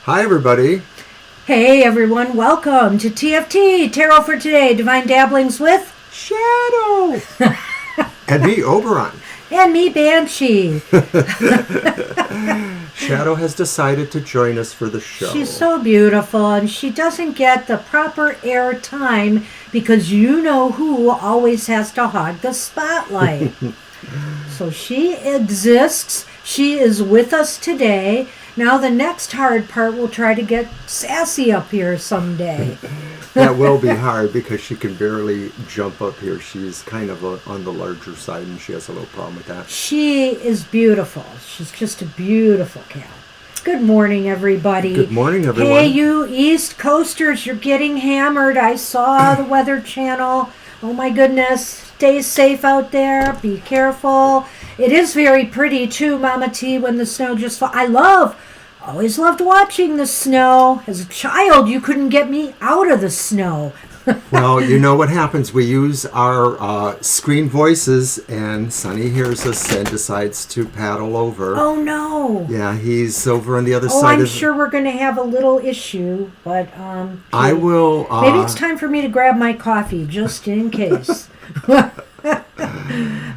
Hi, everybody. Hey, everyone. Welcome to TFT, Tarot for Today, Divine Dabblings with Shadow. And me, Oberon. And me, Banshee. Shadow has decided to join us for the show. She's so beautiful, and she doesn't get the proper air time because you know who always has to hog the spotlight. So she exists. She is with us today. Now the next hard part, we'll try to get Sassy up here someday. That will be hard because she can barely jump up here. She's kind of on the larger side, and she has a little problem with that. She is beautiful. She's just a beautiful cat. Good morning, everybody. Good morning, everyone. Hey, you East Coasters, you're getting hammered. I saw the Weather Channel. Oh, my goodness. Stay safe out there. Be careful. It is very pretty, too, Mama T, when the snow just falls. Always loved watching the snow. As a child, you couldn't get me out of the snow. Well, you know what happens. We use our screen voices, and Sonny hears us and decides to paddle over. Oh, no. Yeah, he's over on the other side. I'm sure we're going to have a little issue, but... I will... maybe it's time for me to grab my coffee, just in case.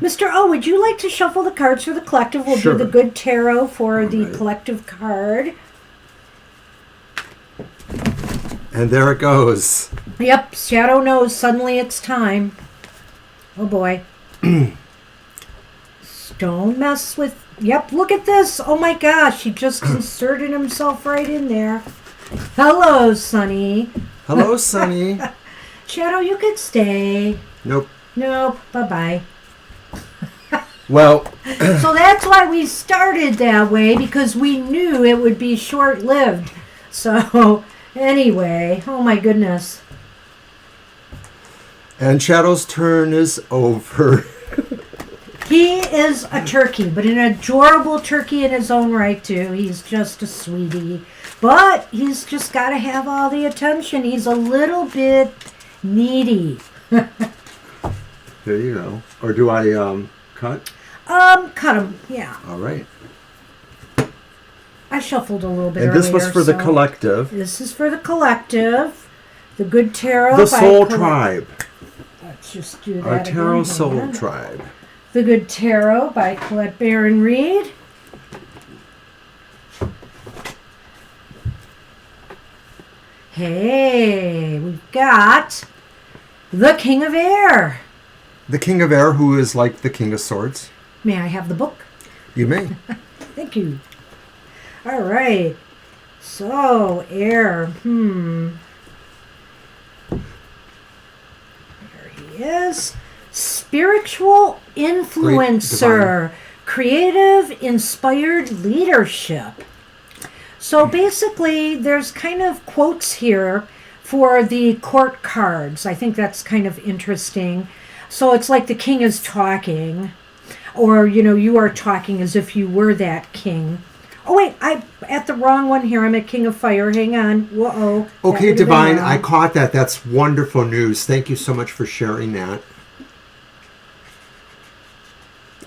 Mr. O, would you like to shuffle the cards for the collective? We'll do the good tarot for the collective card. And there it goes. Yep, Shadow knows suddenly it's time. Oh boy. Don't mess with... Yep, look at this. Oh my gosh, he just inserted himself right in there. Hello, Sonny. Hello, Sonny. Shadow, you could stay. Nope. Nope, bye-bye. Well... So that's why we started that way, because we knew it would be short-lived. So, anyway, oh my goodness. And Shadow's turn is over. He is a turkey, but an adorable turkey in his own right, too. He's just a sweetie. But he's just got to have all the attention. He's a little bit needy. There you go. Or do I cut? Cut him, yeah. All right. I shuffled a little bit and earlier. This was for the collective. This is for the collective. The Good Tarot. The Soul Tribe. Let's just do that. Our Tarot again. Soul Tribe. The Good Tarot by Colette Baron Reed. Hey, we've got the King of Air. The King of Air, who is like the King of Swords. May I have the book? You may. Thank you. All right. So, Air. There he is. Spiritual influencer. Creative, inspired leadership. So basically, there's kind of quotes here for the court cards. I think that's kind of interesting. So it's like the king is talking. Or, you are talking as if you were that king. Oh, wait, I'm at the wrong one here. I'm at King of Fire. Hang on. Whoa. Okay, Divine, I caught that. That's wonderful news. Thank you so much for sharing that.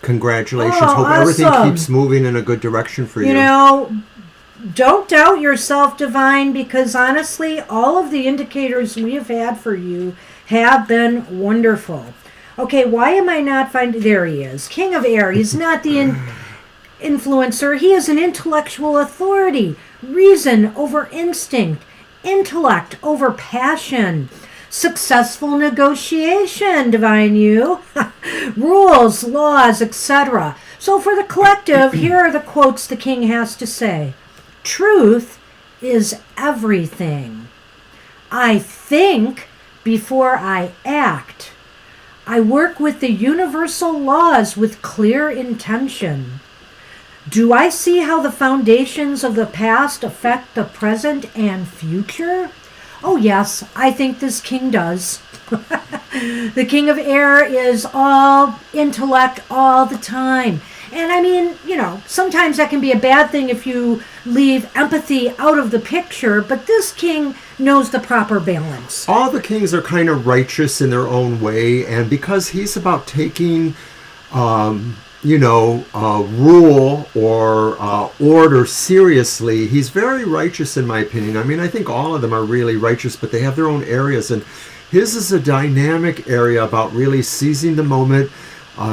Congratulations. Hope everything keeps moving in a good direction for you. Don't doubt yourself, Divine, because honestly, all of the indicators we have had for you have been wonderful. Okay, why am I not finding... There he is. King of Air. He's not the influencer. He is an intellectual authority. Reason over instinct. Intellect over passion. Successful negotiation, Divine You. Rules, laws, etc. So for the collective, here are the quotes the king has to say. Truth is everything. I think before I act. I work with the universal laws with clear intention. Do I see how the foundations of the past affect the present and future? Oh yes, I think this king does. The King of Air is all intellect all the time. And I mean, sometimes that can be a bad thing if you leave empathy out of the picture, but this king knows the proper balance. All the kings are kind of righteous in their own way, and because he's about taking rule or order seriously. He's very righteous, in my opinion. I mean, I think all of them are really righteous, but they have their own areas. And his is a dynamic area about really seizing the moment,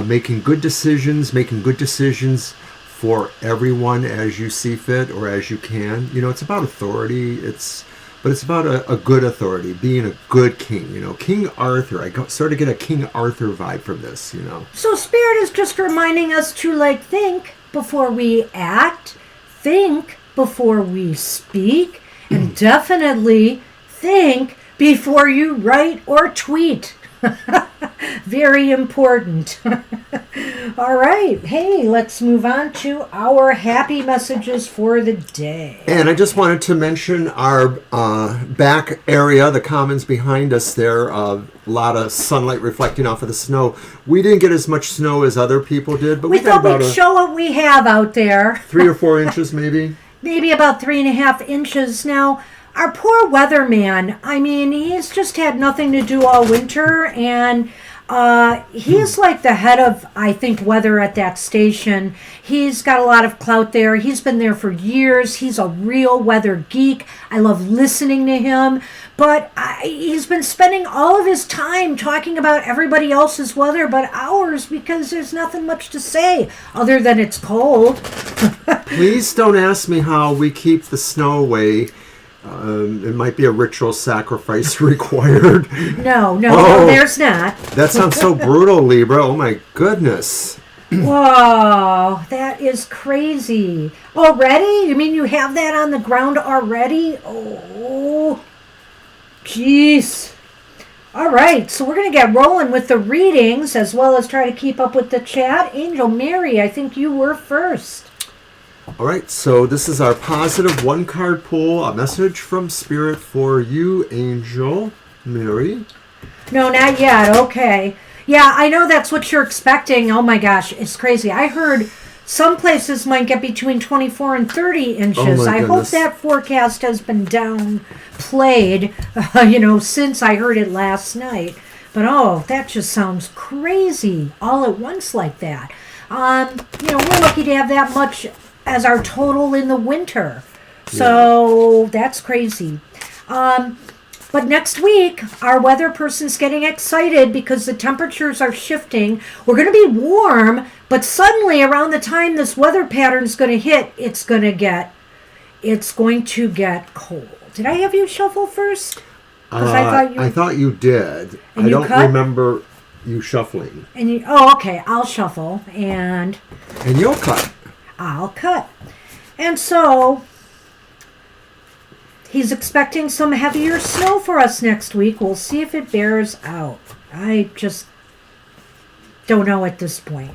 making good decisions for everyone as you see fit or as you can. It's about authority. But it's about a good authority, being a good king. King Arthur. I sort of get a King Arthur vibe from this. So Spirit is just reminding us to think before we act, think before we speak, and definitely think before you write or tweet. Very important. All right. Hey, let's move on to our happy messages for the day. And I just wanted to mention our back area, the commons behind us there, a lot of sunlight reflecting off of the snow. We didn't get as much snow as other people did, but we got thought we'd show what we have out there. 3 or 4 inches maybe. Maybe about 3.5 inches. Now, our poor weatherman, I mean, he's just had nothing to do all winter, and he's like the head of, I think, weather at that station. He's got a lot of clout there. He's been there for years. He's a real weather geek. I love listening to him, but he's been spending all of his time talking about everybody else's weather but ours, because there's nothing much to say other than it's cold. Please don't ask me how we keep the snow away. It might be a ritual sacrifice required. No, there's not. That sounds so brutal, Libra. Oh my goodness. Whoa, that is crazy. Already? You mean you have that on the ground already? Oh, jeez. All right, so we're going to get rolling with the readings as well as try to keep up with the chat. Angel Mary, I think you were first. All right, so this is our positive 1-card pull, a message from Spirit for you, Angel Mary. No, not yet. Okay. Yeah, I know that's what you're expecting. Oh my gosh, it's crazy. I heard some places might get between 24 and 30 inches. Oh my I hope that forecast has been downplayed, since I heard it last night. But that just sounds crazy all at once like that. We're lucky to have that much as our total in the winter. So that's crazy. But next week, our weather person's getting excited because the temperatures are shifting. We're going to be warm, but suddenly around the time this weather pattern's going to hit, it's going to get cold. Did I have you shuffle first? I thought you did. And I you don't cut? remember you shuffling. And okay, I'll shuffle and you'll cut. I'll cut. And so he's expecting some heavier snow for us next week. We'll see if it bears out. I just don't know at this point.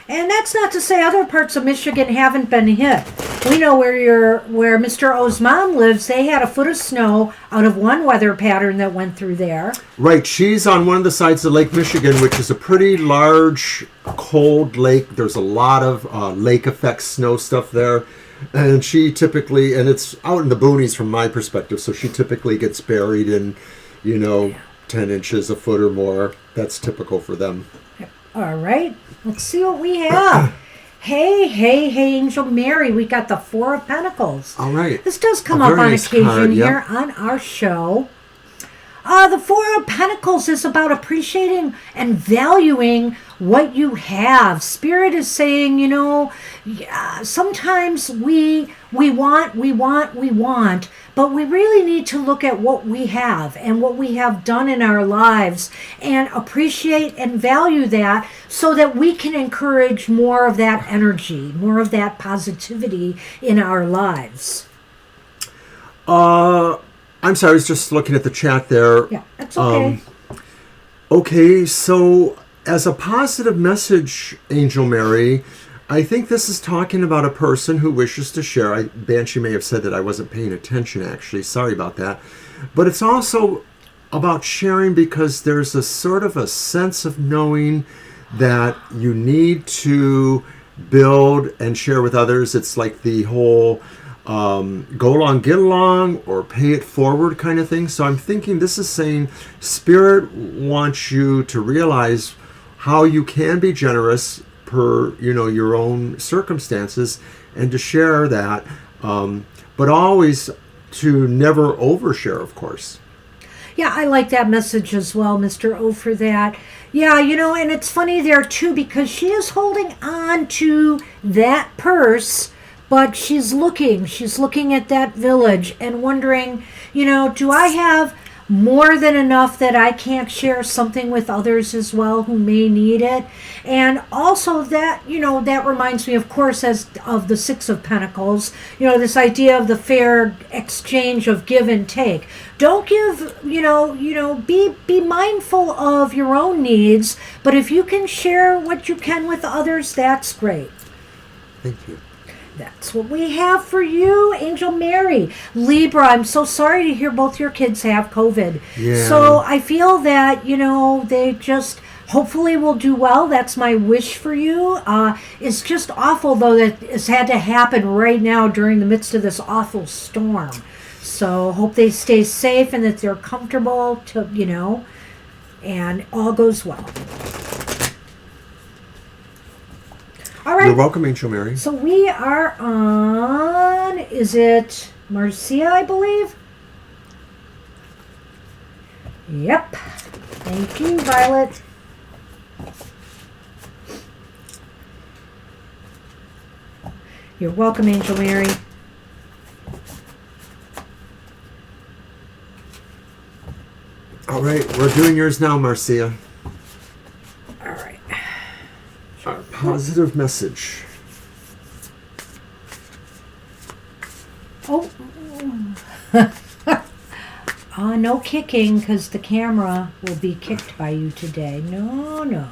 And that's not to say other parts of Michigan haven't been hit. We know where Mr. O's mom lives. They had a foot of snow out of one weather pattern that went through there. Right. She's on one of the sides of Lake Michigan, which is a pretty large, cold lake. There's a lot of lake effect snow stuff there. And she typically, and it's out in the boonies from my perspective, so she typically gets buried in, 10 inches, a foot or more. That's typical for them. All right. Let's see what we have. Hey, Angel Mary. We got the 4 of Pentacles. All right. This does come up on nice occasion card, yep. here on our show. The 4 of Pentacles is about appreciating and valuing what you have. Spirit is saying, sometimes we want, but we really need to look at what we have and what we have done in our lives and appreciate and value that so that we can encourage more of that energy, more of that positivity in our lives. I'm sorry, I was just looking at the chat there. Yeah, that's okay. Okay, so as a positive message, Angel Mary, I think this is talking about a person who wishes to share. Banshee may have said that I wasn't paying attention, actually. Sorry about that. But it's also about sharing because there's a sort of a sense of knowing that you need to build and share with others. It's like the whole go along, get along, or pay it forward kind of thing. So I'm thinking this is saying Spirit wants you to realize how you can be generous per, your own circumstances, and to share that, but always to never overshare, of course. Yeah, I like that message as well, Mr. O, for that. Yeah, and it's funny there too, because she is holding on to that purse, but she's looking at that village and wondering, do I have more than enough that I can't share something with others as well who may need it? And also that, that reminds me, of course, as of the Six of Pentacles, this idea of the fair exchange of give and take. Don't give, be mindful of your own needs, but if you can share what you can with others, that's great. Thank you. That's what we have for you, Angel Mary. Libra, I'm so sorry to hear both your kids have COVID. Yeah. So I feel that, they just hopefully will do well. That's my wish for you. It's just awful, though, that it's had to happen right now during the midst of this awful storm. So hope they stay safe and that they're comfortable to, and all goes well. All right. You're welcome, Angel Mary. So we are on, is it Marcia, I believe? Yep. Thank you, Violet. You're welcome, Angel Mary. All right, we're doing yours now, Marcia. All right. Our positive message. Oh. No kicking, because the camera will be kicked by you today. No.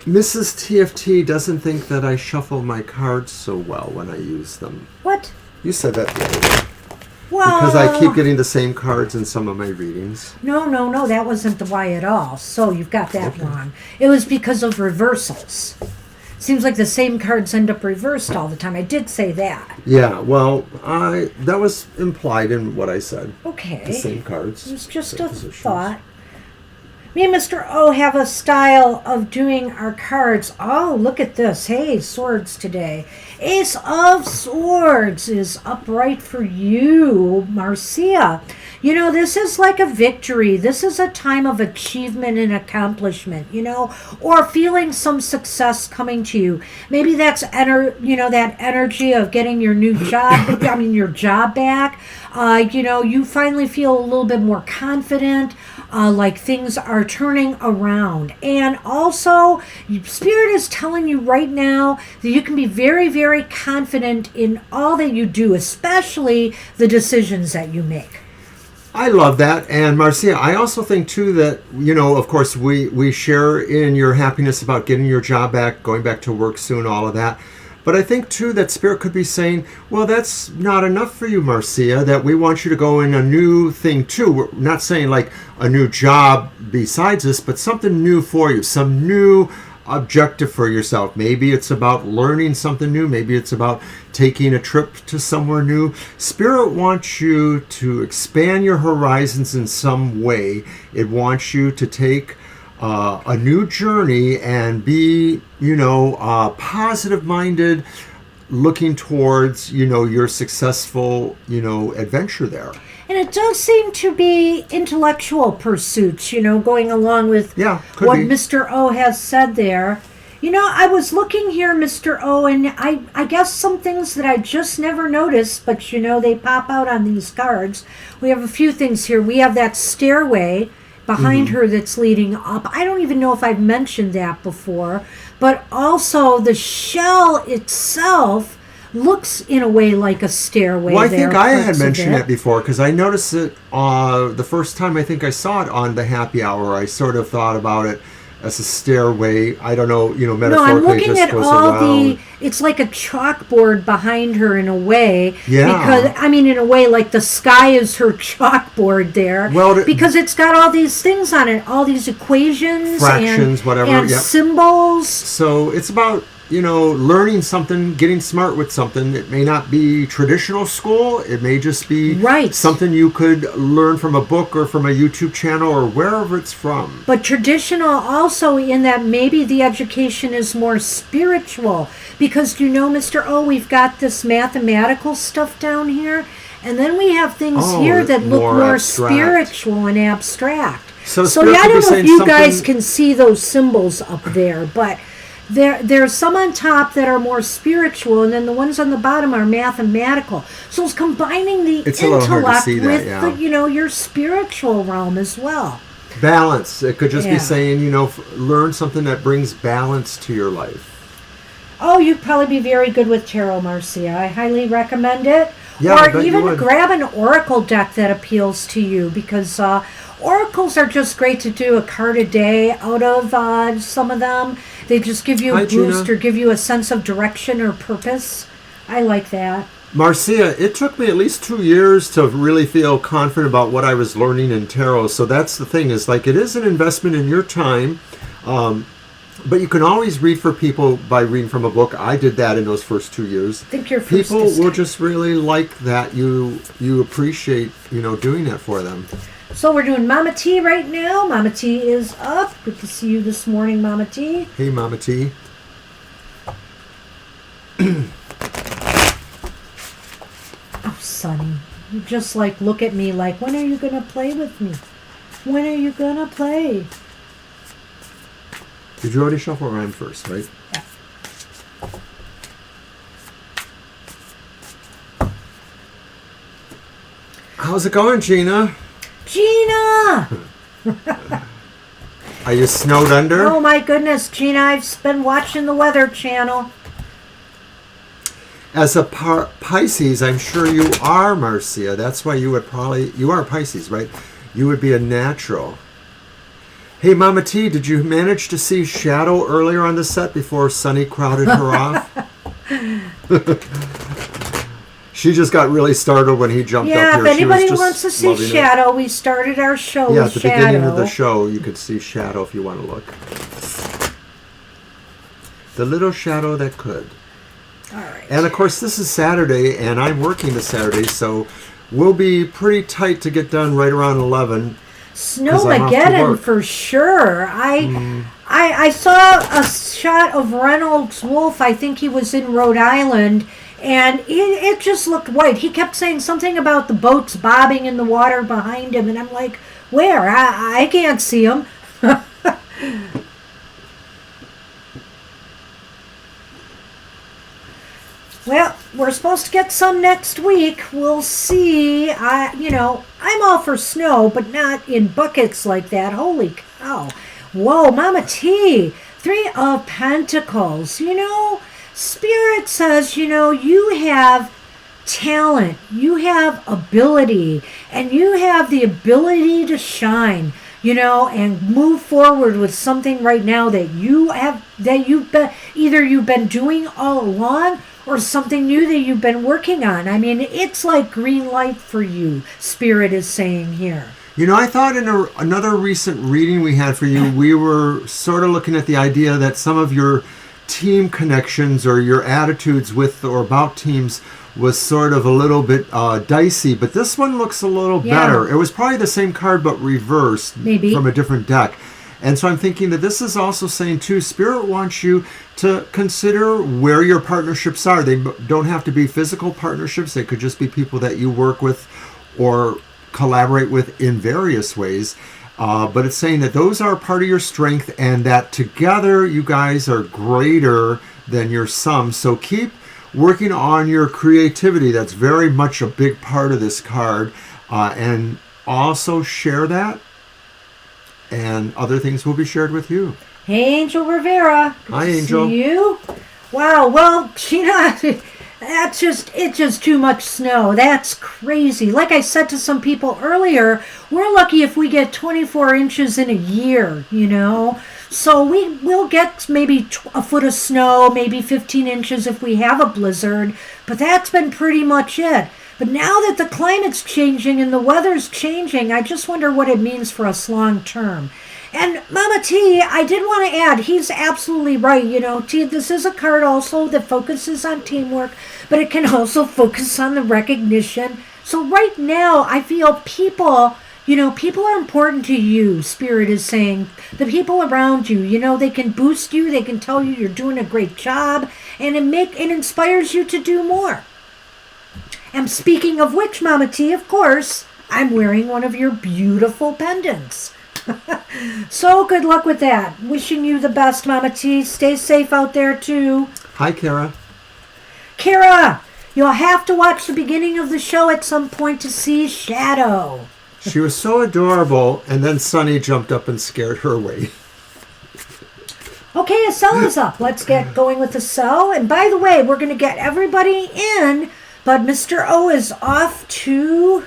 Mrs. TFT doesn't think that I shuffle my cards so well when I use them. What? You said that the other day. Well, Because I keep getting the same cards in some of my readings. No, that wasn't the why at all. So you've got that wrong. It was because of reversals. Seems like the same cards end up reversed all the time. I did say that. Yeah, well, that was implied in what I said. Okay. The same cards. It was just same a positions. thought. Me and Mr. O have a style of doing our cards. Oh, look at this. Hey, swords today. Ace of Swords is upright for you, Marcia. This is like a victory. This is a time of achievement and accomplishment, or feeling some success coming to you. Maybe that's that energy of getting your new job, your job back. You finally feel a little bit more confident. Like things are turning around. And also, Spirit is telling you right now that you can be very, very confident in all that you do, especially the decisions that you make. I love that. And Marcia, I also think too that, of course, we share in your happiness about getting your job back, going back to work soon, all of that. But I think, too, that Spirit could be saying, well, that's not enough for you, Marcia, that we want you to go in a new thing, too. We're not saying, like, a new job besides this, but something new for you, some new objective for yourself. Maybe it's about learning something new. Maybe it's about taking a trip to somewhere new. Spirit wants you to expand your horizons in some way. It wants you to take a new journey and be, positive-minded, looking towards, your successful, adventure there. And it does seem to be intellectual pursuits, going along with what Mr. O has said there. I was looking here, Mr. O, and I guess some things that I just never noticed, but, they pop out on these cards. We have a few things here. We have that stairway behind her that's leading up. I don't even know if I've mentioned that before, but also the shell itself looks in a way like a stairway. Well, I think I had mentioned that before, because I noticed it the first time I think I saw it on the happy hour. I sort of thought about it as a stairway. I don't know, No, I'm metaphorically, it looking just at goes all around. it's like a chalkboard behind her in a way. Yeah. Because, I mean, in a way, like the sky is her chalkboard there. Well, because it's got all these things on it, all these equations. Fractions, whatever, And yep. symbols. So it's about, learning something, getting smart with something. It may not be traditional school. It may just be Right. something you could learn from a book or from a YouTube channel or wherever it's from. But traditional also in that maybe the education is more spiritual. Because, Mr. O, we've got this mathematical stuff down here. And then we have things here that look more abstract. spiritual and abstract. So So Spirit yeah, I could be don't know if saying you guys something- can see those symbols up there, but there's some on top that are more spiritual, and then the ones on the bottom are mathematical. So it's combining the It's a little hard to intellect see that, with yeah. your spiritual realm as well. Balance. It could just Yeah. be saying, learn something that brings balance to your life. Oh, you'd probably be very good with tarot, Marcia. I highly recommend it. Yeah, I bet or you even would. grab an oracle deck that appeals to you, because oracles are just great to do a card a day out of. Some of them, they just give you a Hi, boost Gina. or give you a sense of direction or purpose. I like that. Marcia, it took me at least 2 years to really feel confident about what I was learning in tarot. So that's the thing, is like, it is an investment in your time. But you can always read for people by reading from a book. I did that in those first 2 years. I think your first People is will time. just really like that you appreciate, doing that for them. So we're doing Mama T right now. Mama T is up. Good to see you this morning, Mama T. Hey, Mama T. Oh, Sonny, you just look at me like, when are you gonna play with me? When are you gonna play? Did you already shuffle around first, right? Yeah. How's it going, Gina? Gina! Are you snowed under? Oh my goodness, Gina, I've been watching the Weather Channel. As a Pisces, I'm sure you are, Marcia. That's why you are Pisces, right? You would be a natural. Hey, Mama T, did you manage to see Shadow earlier on the set before Sunny crowded her off? She just got really startled when he jumped up Yeah, here. if She was anybody just wants to see loving it. Shadow, we started our show Yeah, with at the Shadow. beginning of the show, you could see Shadow if you want to look. The little shadow that could. All right. And of course, this is Saturday, and I'm working this Saturday, so we'll be pretty tight to get done right around 11. 'Cause I'm off to Snowmageddon work. for sure. I saw a shot of Reynolds Wolf. I think he was in Rhode Island, and it just looked white. He kept saying something about the boats bobbing in the water behind him, and I'm like, where? I can't see him. Well, we're supposed to get some next week. We'll see. I'm all for snow, but not in buckets like that. Holy cow. Whoa, Mama T. 3 of Pentacles. Spirit says, you have talent, you have ability, and you have the ability to shine, and move forward with something right now that you've been doing all along, or something new that you've been working on. I mean, it's like green light for you, Spirit is saying here. I thought in another recent reading we had for you, we were sort of looking at the idea that some of your team connections or your attitudes with or about teams was sort of a little bit dicey, but this one looks a little better. It was probably the same card but reversed, Maybe, from a different deck. And so I'm thinking that this is also saying, too, Spirit wants you to consider where your partnerships are. They don't have to be physical partnerships. They could just be people that you work with or collaborate with in various ways. But it's saying that those are part of your strength and that together you guys are greater than your sum. So keep working on your creativity. That's very much a big part of this card. And also share that. And other things will be shared with you. Hey, Angel Rivera. Good Hi, to Angel. See you. Wow. Well, Gina, it's just too much snow. That's crazy. Like I said to some people earlier, we're lucky if we get 24 inches in a year. So we will get maybe a foot of snow, maybe 15 inches if we have a blizzard, but that's been pretty much it. But now that the climate's changing and the weather's changing, I just wonder what it means for us long term. And Mama T, I did want to add, he's absolutely right. T, this is a card also that focuses on teamwork, but it can also focus on the recognition. So right now, I feel people are important to you, Spirit is saying. The people around you, they can boost you, they can tell you you're doing a great job, and it inspires you to do more. And speaking of which, Mama T, of course, I'm wearing one of your beautiful pendants. So good luck with that. Wishing you the best, Mama T. Stay safe out there, too. Hi, Kara. Kara, you'll have to watch the beginning of the show at some point to see Shadow. She was so adorable, and then Sunny jumped up and scared her away. Okay, Estelle is up. Let's get going with Estelle. And by the way, we're going to get everybody in, but Mr. O is off to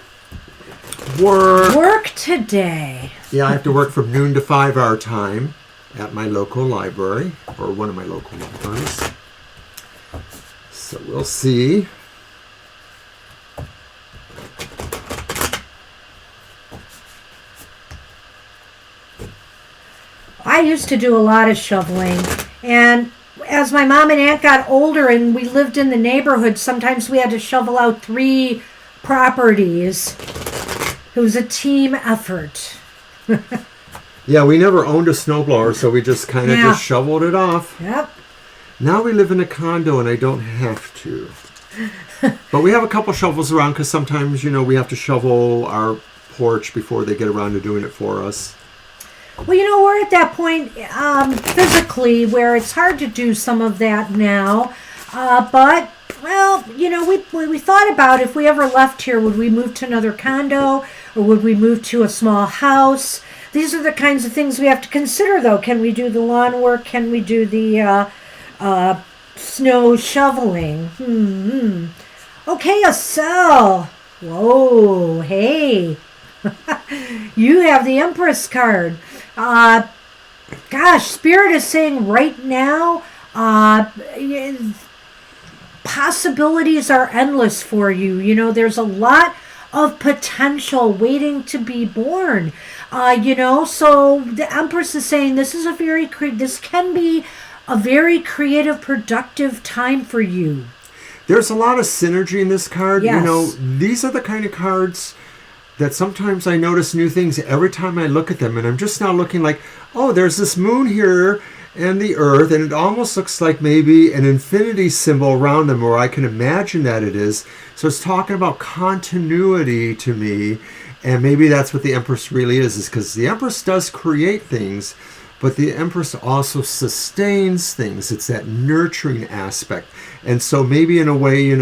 work today. Yeah, I have to work from noon to 5 our time at my local library, or one of my local libraries. So we'll see. I used to do a lot of shoveling, and as my mom and aunt got older and we lived in the neighborhood, sometimes we had to shovel out 3 properties. It was a team effort. Yeah, we never owned a snowblower, so we just kind of just shoveled it off. Yep. Now we live in a condo and I don't have to. But we have a couple shovels around because sometimes, we have to shovel our porch before they get around to doing it for us. Well, we're at that point physically where it's hard to do some of that now. But, well, we thought about if we ever left here, would we move to another condo or would we move to a small house? These are the kinds of things we have to consider, though. Can we do the lawn work? Can we do the snow shoveling? Okay, Estelle. Whoa, hey. You have the Empress card. Gosh, Spirit is saying right now, possibilities are endless for you. There's a lot of potential waiting to be born. So the Empress is saying this can be a very creative, productive time for you. There's a lot of synergy in this card. Yes. These are the kind of cards that sometimes I notice new things every time I look at them, and I'm just now looking like, oh, there's this moon here and the earth, and it almost looks like maybe an infinity symbol around them, or I can imagine that it is. So it's talking about continuity to me, and maybe that's what the Empress really is because the Empress does create things, but the Empress also sustains things. It's that nurturing aspect. And so maybe in a way,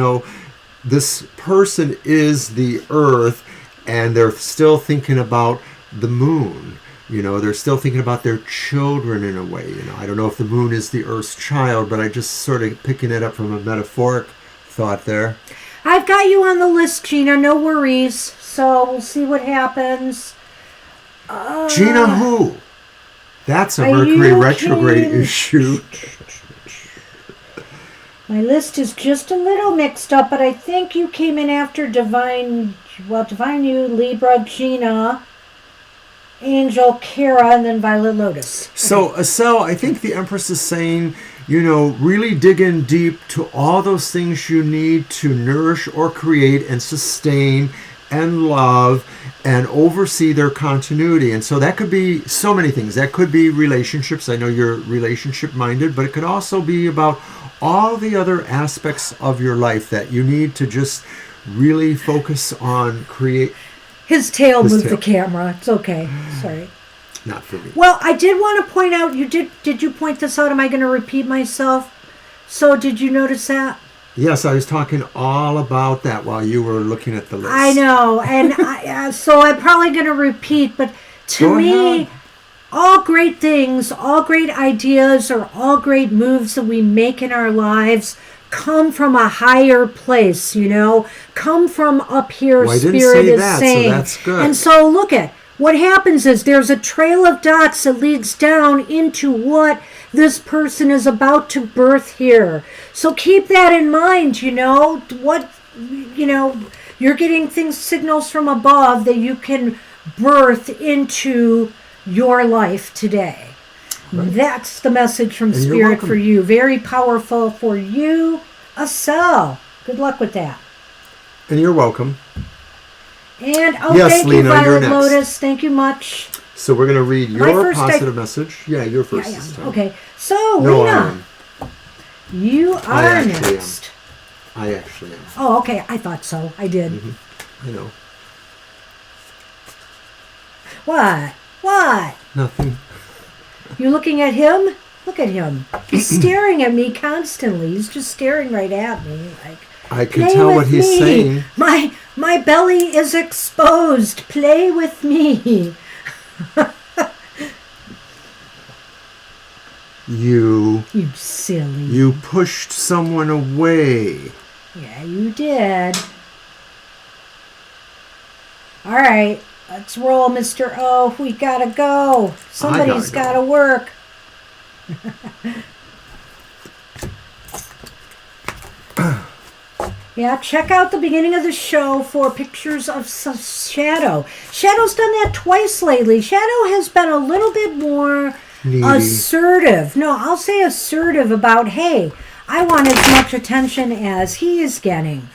this person is the earth, and they're still thinking about the moon. They're still thinking about their children in a way. I don't know if the moon is the Earth's child, but I just sort of picking it up from a metaphoric thought there. I've got you on the list, Gina. No worries. So we'll see what happens. Gina who? That's a Mercury retrograde issue. My list is just a little mixed up, but I think you came in after Divine You, Libra, Gina, Angel, Kara, and then Violet Lotus. So, Estelle, I think the Empress is saying, really dig in deep to all those things you need to nourish or create and sustain and love and oversee their continuity. And so that could be so many things. That could be relationships. I know you're relationship minded, but it could also be about all the other aspects of your life that you need to just really focus on create. His tail moved the camera. It's okay. Sorry. Not for me. Well, I did want to point out, did you point this out? Am I going to repeat myself? So did you notice that? Yes, I was talking all about that while you were looking at the list. I know. And so I'm probably going to repeat, but to me, all great things, all great ideas, or all great moves that we make in our lives come from a higher place, come from up here. Well, I Spirit didn't say is that, saying. so that's good. And so look at what happens is there's a trail of dots that leads down into what this person is about to birth here. So keep that in mind, you're getting signals from above that you can birth into your life today. Right. That's the message from Spirit for you. Very powerful for you, Asel. Good luck with that. And you're welcome. And yes, thank Lena, you, Violet you're Lotus. Thank you much. So we're going to read your positive message. Yeah, you're first this time. Okay. So, no, Lena, you are next. I actually am. Oh, okay. I thought so. I did. I know. What? Nothing. You looking at him? Look at him. He's staring at me constantly. He's just staring right at me. Like, I can tell what he's saying. My belly is exposed. Play with me. You silly. You pushed someone away. Yeah, you did. All right. Let's roll, Mr. O. We gotta go. Somebody's gotta work. Yeah, check out the beginning of the show for pictures of Shadow. Shadow's done that twice lately. Shadow has been a little bit more assertive. No, I'll say assertive about, hey, I want as much attention as he is getting.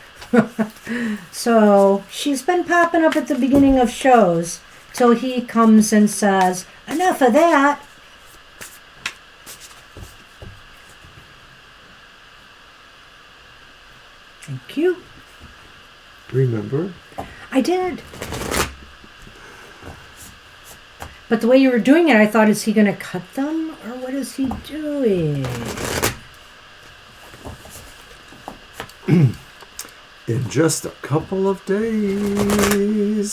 So she's been popping up at the beginning of shows till he comes and says, enough of that. Thank you. Remember? I did. But the way you were doing it, I thought, is he going to cut them? Or what is he doing? In just a couple of days.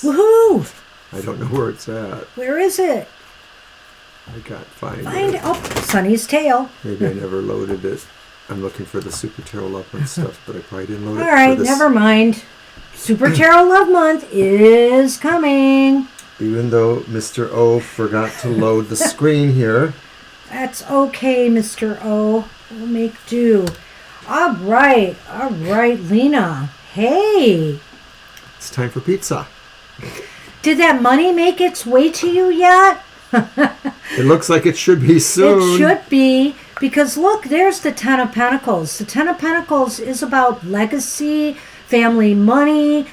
Woohoo! I don't know where it's at. Where is it? I can't find it. it. Oh, Sunny's tail. Maybe I never loaded it. I'm looking for the Super Tarot Love Month stuff, but I probably didn't load it. All right, never mind. Super Tarot Love Month is coming. Even though Mr. O forgot to load the screen here. That's okay, Mr. O. We'll make do. All right, Lena. Hey. It's time for pizza. Did that money make its way to you yet? It looks like it should be soon. It should be, because look, there's the Ten of Pentacles. The Ten of Pentacles is about legacy, family money,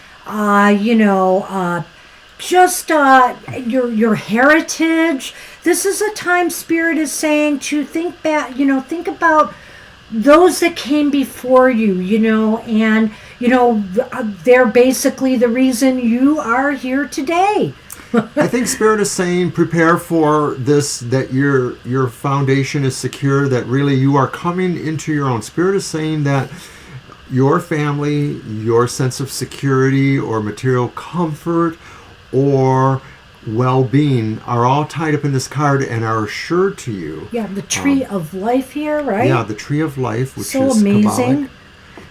just your heritage. This is a time Spirit is saying to think back, think about those that came before you, and, they're basically the reason you are here today. I think Spirit is saying prepare for this, that your foundation is secure, that really you are coming into your own. Spirit is saying that your family, your sense of security or material comfort or well-being are all tied up in this card and are assured to you. Yeah, the tree of life here, right? Yeah, the tree of life, which so is amazing. Kabbalic.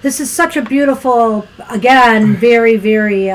This is such a beautiful, again, very, very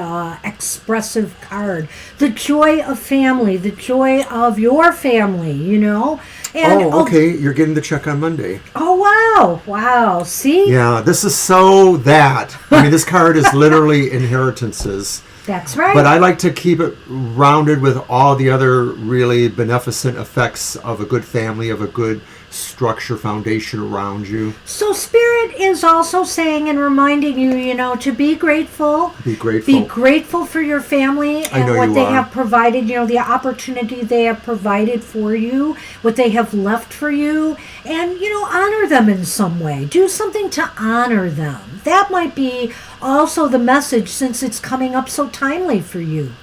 expressive card. The joy of family, the joy of your family, And, okay, you're getting the check on Monday. Oh, wow. See? Yeah, this is so that. I mean, this card is literally inheritances. That's right. But I like to keep it rounded with all the other really beneficent effects of a good family, of a good structure, foundation around you. So Spirit is also saying and reminding you, to be grateful. Be grateful. Be grateful for your family and what they have provided, the opportunity they have provided for you, what they have left for you, and, honor them in some way. Do something to honor them. That might be also the message, since it's coming up so timely for you.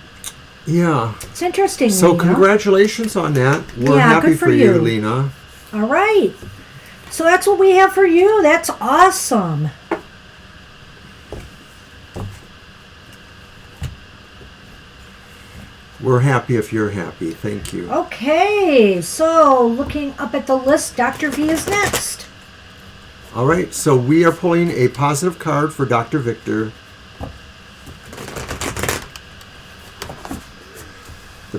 Yeah. It's interesting, So Lena. Congratulations on that. We're happy for you, Lena. All right. So that's what we have for you. That's awesome. We're happy if you're happy. Thank you. Okay. So looking up at the list, Dr. V is next. All right. So we are pulling a positive card for Dr. Victor.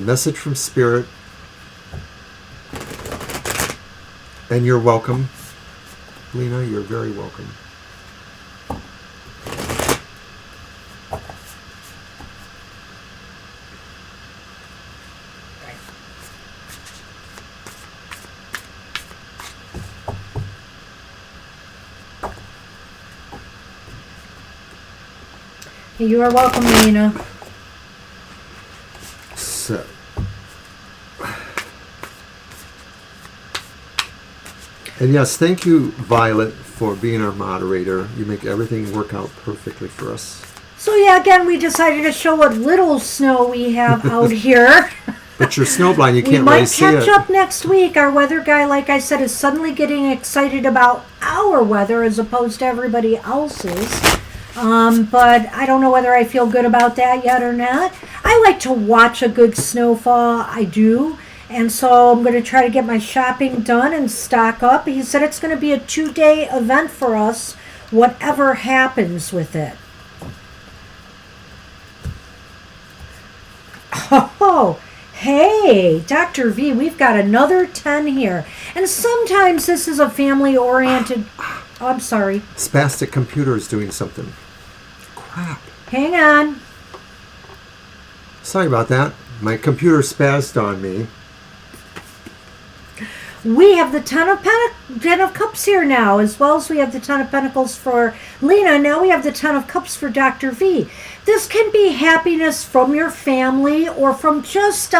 message from Spirit. And you're welcome. Lena, you're very welcome. You are welcome, Lena. So, and yes, thank you, Violet, for being our moderator. You make everything work out perfectly for us. So yeah, again, we decided to show what little snow we have out here. But you're snowblind, you We can't might really see catch it. up next week. Our weather guy, like I said, is suddenly getting excited about our weather as opposed to everybody else's. But I don't know whether I feel good about that yet or not. I like to watch a good snowfall. I do. And so I'm going to try to get my shopping done and stock up. He said it's going to be a 2-day event for us, whatever happens with it. Oh, hey, Dr. V, we've got another 10 here. And sometimes this is a family-oriented... Oh, I'm sorry. Spastic computer is doing something. Crap. Hang on. Sorry about that. My computer spazzed on me. We have the Ten of Cups here now, as well as we have the Ten of Pentacles for Lena. Now we have the Ten of Cups for Dr. V. This can be happiness from your family or from just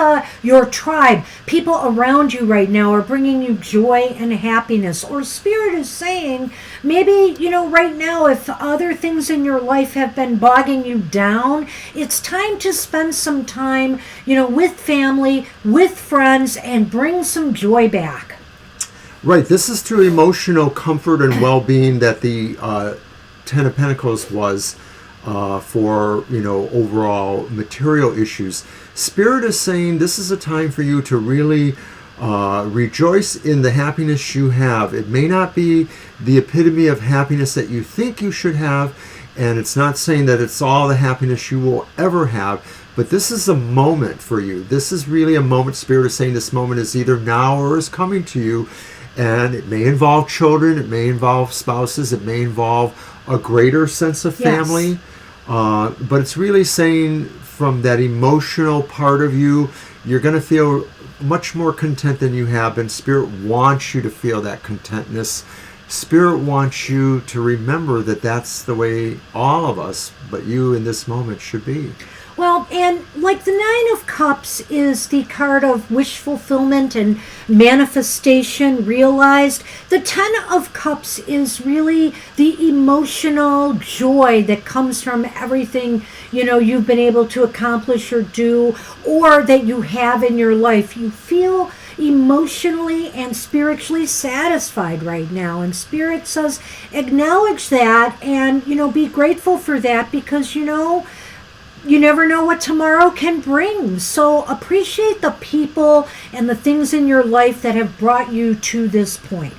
your tribe. People around you right now are bringing you joy and happiness. Or Spirit is saying, maybe, right now, if other things in your life have been bogging you down, it's time to spend some time, with family, with friends, and bring some joy back. Right, this is through emotional comfort and well-being that the Ten of Pentacles was for, overall material issues. Spirit is saying this is a time for you to really rejoice in the happiness you have. It may not be the epitome of happiness that you think you should have, and it's not saying that it's all the happiness you will ever have, but this is a moment for you. This is really a moment. Spirit is saying this moment is either now or is coming to you. And it may involve children, it may involve spouses, it may involve a greater sense of family. Yes. But it's really saying from that emotional part of you, you're going to feel much more content than you have been. Spirit wants you to feel that contentness. Spirit wants you to remember that that's the way all of us, but you in this moment, should be. Well, and like the Nine of Cups is the card of wish fulfillment and manifestation realized, the Ten of Cups is really the emotional joy that comes from everything, you've been able to accomplish or do, or that you have in your life. You feel emotionally and spiritually satisfied right now. And Spirit says, acknowledge that and, be grateful for that because, you never know what tomorrow can bring. So appreciate the people and the things in your life that have brought you to this point.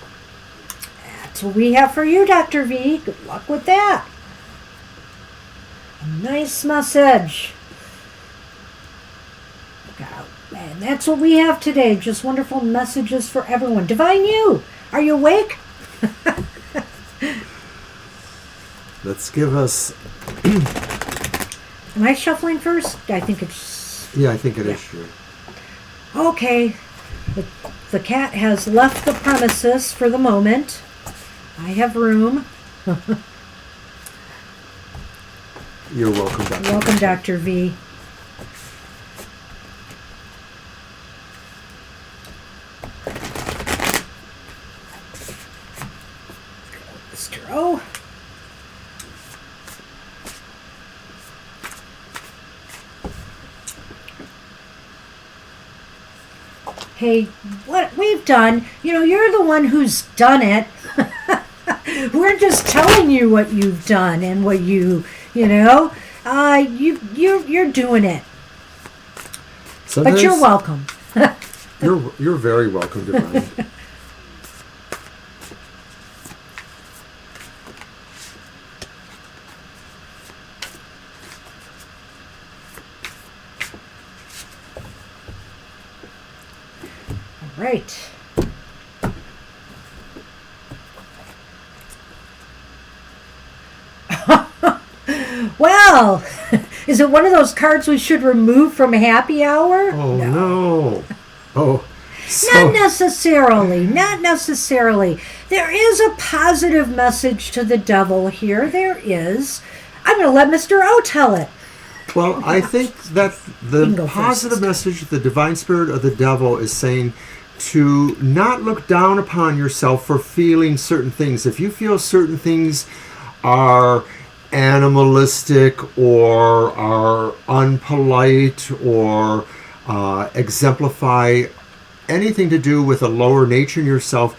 That's what we have for you, Dr. V. Good luck with that. A nice message. And that's what we have today. Just wonderful messages for everyone. Divine You, are you awake? Let's give us... Am I shuffling first? I think it's... Yeah, I think it is true. Okay. The cat has left the premises for the moment. I have room. You're welcome, Dr. Welcome, Dr. V. Mr. O. Hey, what we've done, you're the one who's done it. We're just telling you what you've done and what you're doing it. Sometimes but you're welcome. you're very welcome, Divine. right. Well, is it one of those cards we should remove from happy hour? Oh, no. Oh, Not necessarily. Not necessarily. There is a positive message to the devil here. There is. I'm going to let Mr. O tell it. Well, I think that the Bingo positive first. message, the divine spirit of the devil is saying to not look down upon yourself for feeling certain things. If you feel certain things are animalistic or are unpolite or exemplify anything to do with a lower nature in yourself,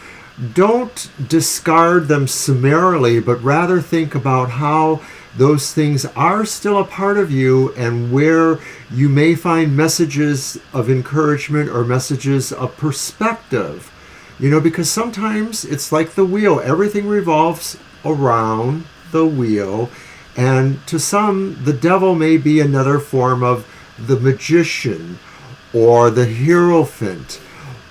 don't discard them summarily, but rather think about how those things are still a part of you and where you may find messages of encouragement or messages of perspective. You know, because sometimes it's like the wheel. Everything revolves around the wheel. And to some, the devil may be another form of the magician or the hierophant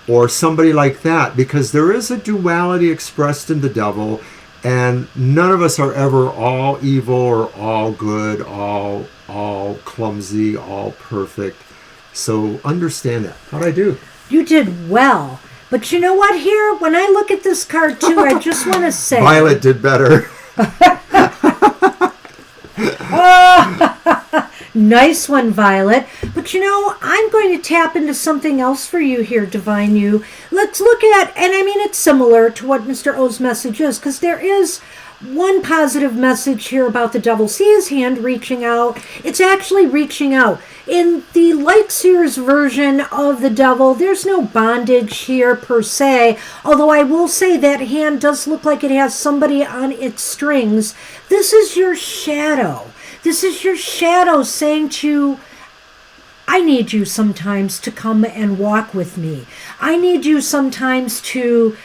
or somebody like that, because there is a duality expressed in the devil, and none of us are ever all evil or all good, all clumsy, all perfect. So understand that. How'd I do? You did well. But you know what here? When I look at this card too, I just want to say... Violet did better. Nice one, Violet. But you know, I'm going to tap into something else for you here, Divine You. Let's look at, and I mean it's similar to what Mr. O's message is, because there is one positive message here about the devil. See his hand reaching out? It's actually reaching out. In the Light Seers version of the devil, there's no bondage here per se, although I will say that hand does look like it has somebody on its strings. This is your shadow. This is your shadow saying to you, I need you sometimes to come and walk with me. I need you sometimes to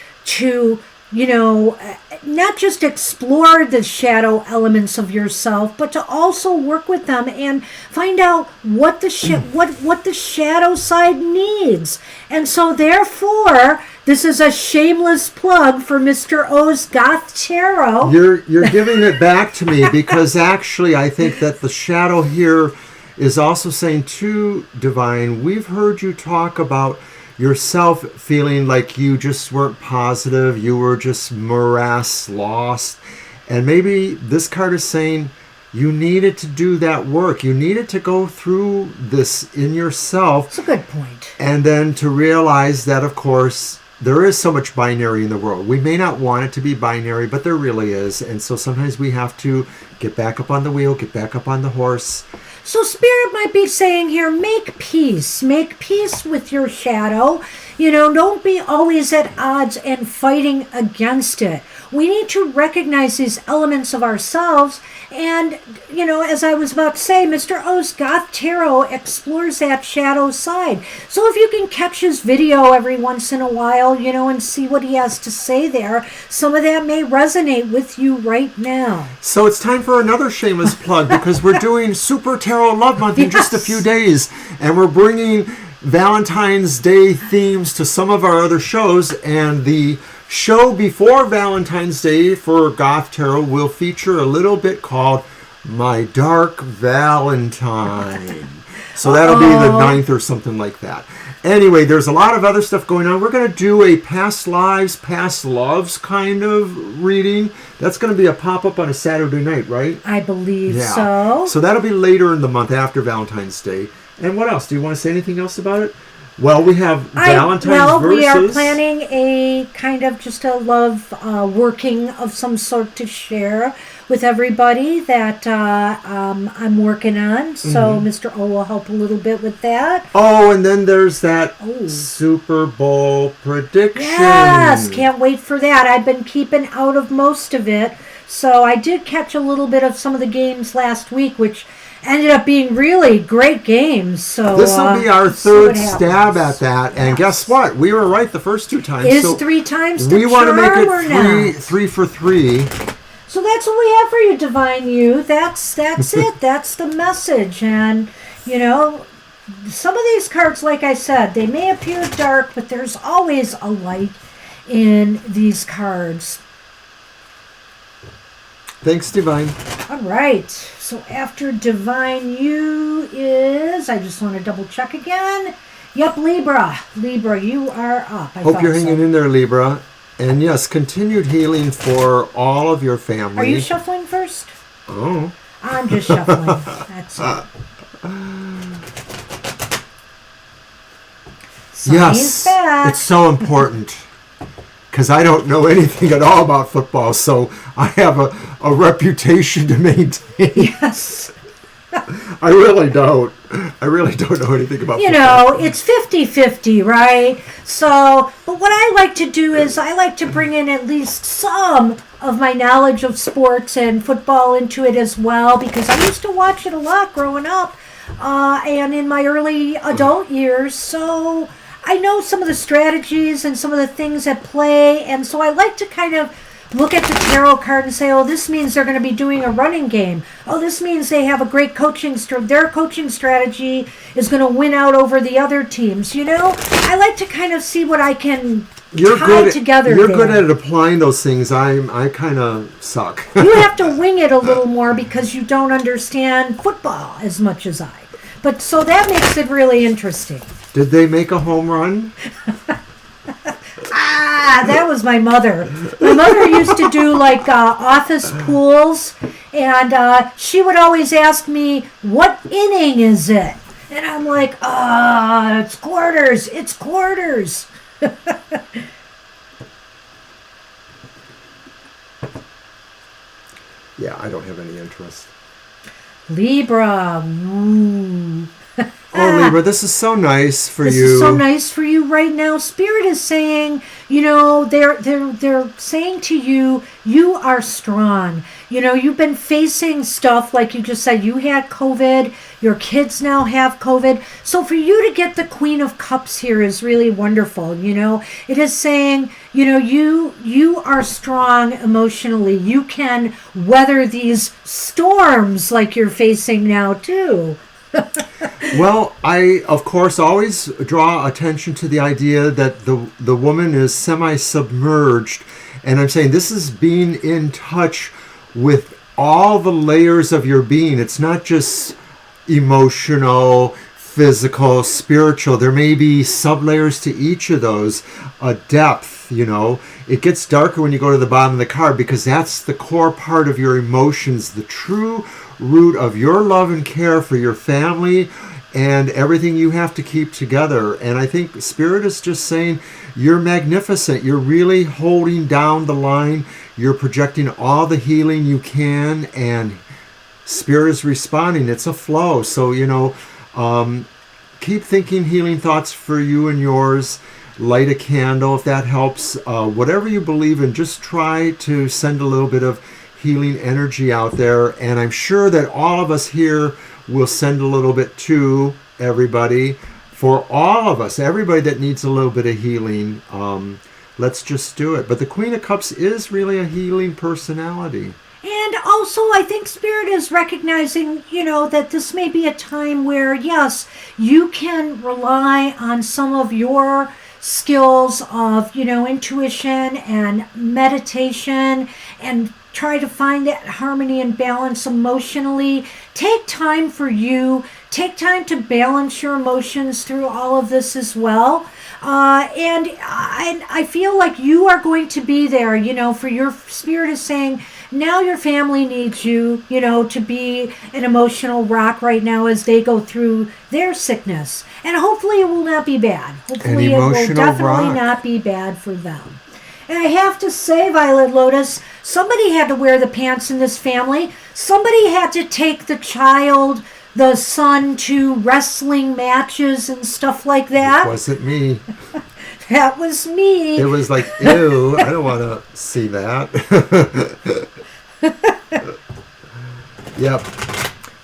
you know, not just explore the shadow elements of yourself, but to also work with them and find out what the what the shadow side needs. And so therefore, this is a shameless plug for Mr. O's Goth Tarot. You're giving it back to me, because actually I think that the shadow here is also saying to Divine, we've heard you talk about yourself feeling like you just weren't positive, you were just morass, lost. And maybe this card is saying you needed to do that work. You needed to go through this in yourself. That's a good point. And then to realize that, of course, there is so much binary in the world. We may not want it to be binary, but there really is. And so sometimes we have to get back up on the wheel, get back up on the horse. So Spirit might be saying here, make peace. Make peace with your shadow. You know, don't be always at odds and fighting against it. We need to recognize these elements of ourselves. And, you know, as I was about to say, Mr. O's Goth Tarot explores that shadow side. So if you can catch his video every once in a while, you know, and see what he has to say there, some of that may resonate with you right now. So it's time for another shameless plug, because we're doing Super Tarot Love Month in just a few days. And we're bringing Valentine's Day themes to some of our other shows. And the show before Valentine's Day for Goth Tarot will feature a little bit called My Dark Valentine. So that'll be the 9th or something like that. Anyway, there's a lot of other stuff going on. We're going to do a past lives, past loves kind of reading. That's going to be a pop-up on a Saturday night, right? I believe so. So that'll be later in the month after Valentine's Day. And what else? Do you want to say anything else about it? Well, we have Valentine's verses. We are planning a kind of just a love working of some sort to share with everybody that I'm working on. So Mr. O will help a little bit with that. Oh, and then there's that Super Bowl prediction. Yes, can't wait for that. I've been keeping out of most of it. So I did catch a little bit of some of the games last week, which ended up being really great games. So this will be our third stab at that, and guess what? We were right the first 2 times. Is 3 times the we want to make it 3 for 3. So that's what we have for you, Divine You. That's it. That's the message, and you know, some of these cards, like I said, they may appear dark, but there's always a light in these cards. Thanks, Divine. All right. So after Divine U is, I just want to double check again. Yep, Libra. Libra, you are up. Hope you're hanging in there, Libra. And yes, continued healing for all of your family. Are you shuffling first? Oh. I'm just shuffling. That's it. Yes, it's so important. Because I don't know anything at all about football, so I have a reputation to maintain. Yes. I really don't know anything about football. You know, it's 50-50, right? So, but what I like to do is I like to bring in at least some of my knowledge of sports and football into it as well, because I used to watch it a lot growing up and in my early adult years. So I know some of the strategies and some of the things at play, and so I like to kind of look at the tarot card and say, oh, this means they're going to be doing a running game. Oh, this means they have a great their coaching strategy is going to win out over the other teams. You know, I like to kind of see what I can tie together. You're good at applying those things. I kind of suck. You have to wing it a little more because you don't understand football as much as I. But so that makes it really interesting. Did they make a home run? That was my mother. My mother used to do like office pools, and she would always ask me, what inning is it? And I'm like, it's quarters. It's quarters. Yeah, I don't have any interest. Libra. Ooh. Oh, Libra, this is so nice for you. This is so nice for you right now. Spirit is saying, you know, they're saying to you, you are strong. You know, you've been facing stuff like you just said. You had COVID. Your kids now have COVID. So for you to get the Queen of Cups here is really wonderful. You know, it is saying, you know, you are strong emotionally. You can weather these storms like you're facing now too. Well, I, of course, always draw attention to the idea that the woman is semi-submerged. And I'm saying this is being in touch with all the layers of your being. It's not just emotional, physical, spiritual. There may be sub-layers to each of those, a depth, you know. It gets darker when you go to the bottom of the card because that's the core part of your emotions, the true root of your love and care for your family and everything you have to keep together. And I think Spirit is just saying you're magnificent. You're really holding down the line. You're projecting all the healing you can, and Spirit is responding. It's a flow. So, you know, keep thinking healing thoughts for you and yours. Light a candle if that helps. Whatever you believe in, just try to send a little bit of healing energy out there, and I'm sure that all of us here will send a little bit to everybody. For all of us, everybody that needs a little bit of healing, let's just do it. But the Queen of Cups is really a healing personality. And also, I think Spirit is recognizing, you know, that this may be a time where, yes, you can rely on some of your skills of, you know, intuition and meditation and try to find that harmony and balance emotionally. Take time for you. Take time to balance your emotions through all of this as well. And I feel like you are going to be there, you know, for your Spirit is saying, now your family needs you, you know, to be an emotional rock right now as they go through their sickness. And hopefully it will not be bad. Hopefully it will definitely not be bad for them. And I have to say, Violet Lotus, somebody had to wear the pants in this family. Somebody had to take the son to wrestling matches and stuff like that. It wasn't me. That was me. It was like, ew, I don't want to see that. Yep.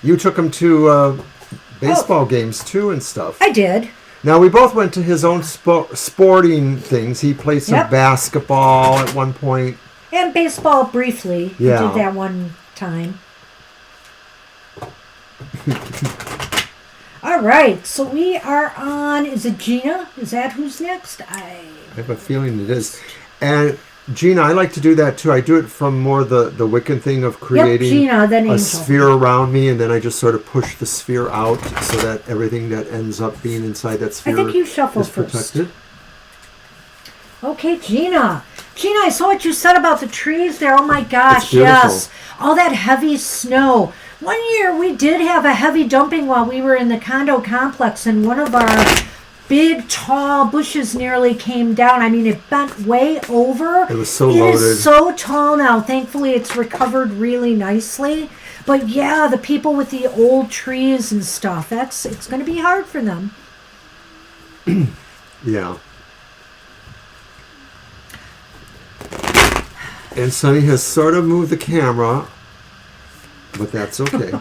You took him to baseball games too and stuff. I did. Now, we both went to his own sporting things. He played some basketball at one point. And baseball briefly. Yeah. He did that one time. All right, so we are on, is it Gina? Is that who's next? I have a feeling it is. And Gina, I like to do that too. I do it from more the Wiccan thing of creating Gina, then a Angel. sphere around me, and then I just sort of push the sphere out so that everything that ends up being inside that sphere I think you shuffle is protected. first. Okay, Gina. Gina, I saw what you said about the trees there. Oh my gosh, It's beautiful. yes. All that heavy snow. One year we did have a heavy dumping while we were in the condo complex, and one of our big tall bushes nearly came down. I mean, it bent way over. It was so It loaded. is so tall now. Thankfully, it's recovered really nicely. But yeah, the people with the old trees and stuff, it's going to be hard for them. Yeah. And Sunny has sort of moved the camera, but that's okay.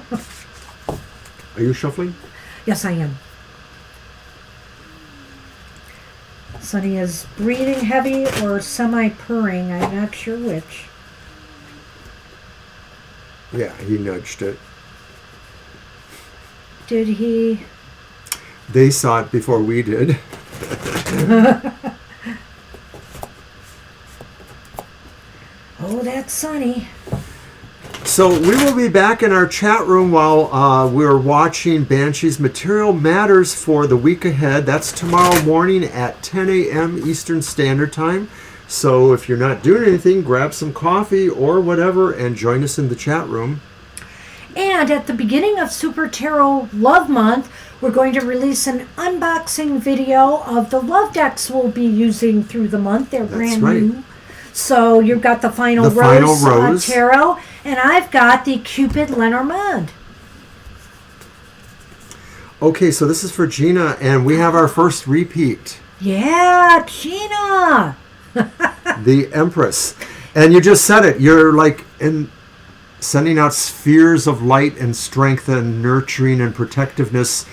Are you shuffling? Yes, I am. Sunny is breathing heavy or semi-purring. I'm not sure which. Yeah, he nudged it. Did he? They saw it before we did. Oh, that's Sunny. So we will be back in our chat room while we're watching Banshee's Material Matters for the week ahead. That's tomorrow morning at 10 a.m. Eastern Standard Time. So if you're not doing anything, grab some coffee or whatever and join us in the chat room. And at the beginning of Super Tarot Love Month, we're going to release an unboxing video of the love decks we'll be using through the month. They're brand new. So you've got the Final Rose Tarot, and I've got the Cupid Lenormand. Okay, so this is for Gina, and we have our first repeat. Yeah, Gina! The Empress. And you just said it. You're like sending out spheres of light and strength and nurturing and protectiveness.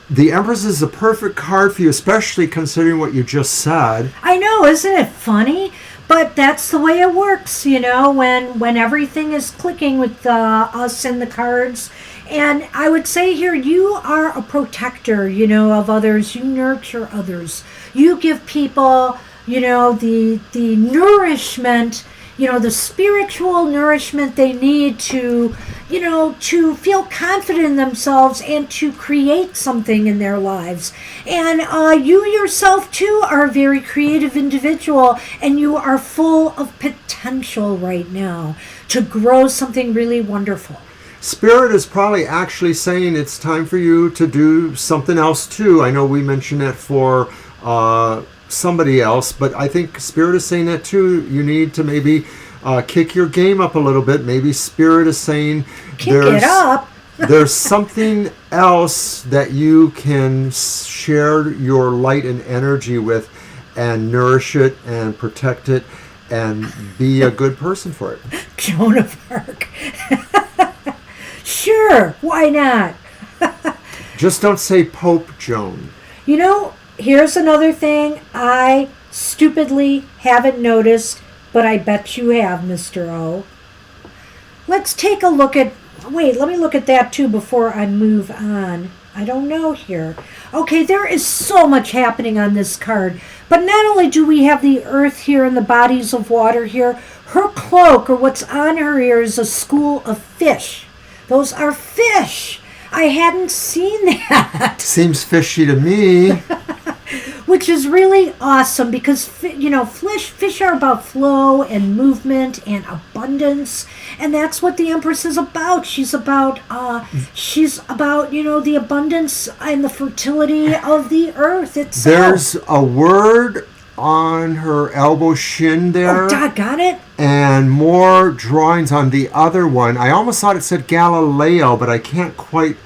The Empress is a perfect card for you, especially considering what you just said. I know, isn't it funny? But that's the way it works, you know, when everything is clicking with us and the cards. And I would say here, you are a protector, you know, of others. You nurture others. You give people, you know, the nourishment, you know, the spiritual nourishment they need to, you know, to feel confident in themselves and to create something in their lives. And you yourself, too, are a very creative individual, and you are full of potential right now to grow something really wonderful. Spirit is probably actually saying it's time for you to do something else, too. I know we mentioned it for somebody else, but I think Spirit is saying that too. You need to maybe kick your game up a little bit. Maybe Spirit is saying it up. There's something else that you can share your light and energy with and nourish it and protect it and be a good person for it. Joan of Arc. Sure, why not? Just don't say Pope Joan. You know, here's another thing I stupidly haven't noticed, but I bet you have, Mr. O. Let's take a look at... Wait, let me look at that too before I move on. I don't know here. Okay, there is so much happening on this card. But not only do we have the earth here and the bodies of water here, her cloak, or what's on her ear, is a school of fish. Those are fish. I hadn't seen that. Seems fishy to me. Which is really awesome because, you know, fish are about flow and movement and abundance. And that's what the Empress is about. She's about, you know, the abundance and the fertility of the earth itself. There's a word on her elbow shin there. Oh, doggone it. And more drawings on the other one. I almost thought it said Galileo, but I can't quite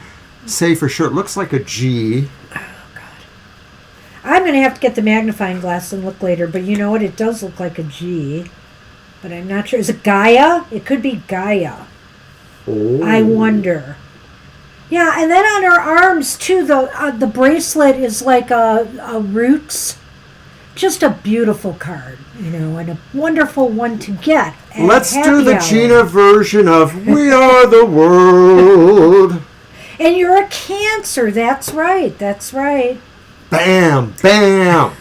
say for sure. It looks like a G. I'm going to have to get the magnifying glass and look later, but you know what? It does look like a G, but I'm not sure. Is it Gaia? It could be Gaia. Oh. I wonder. Yeah, and then on her arms, too, the bracelet is like a roots. Just a beautiful card, you know, and a wonderful one to get. Let's do the Gina version of We Are the World. And you're a Cancer. That's right. That's right. Bam, bam.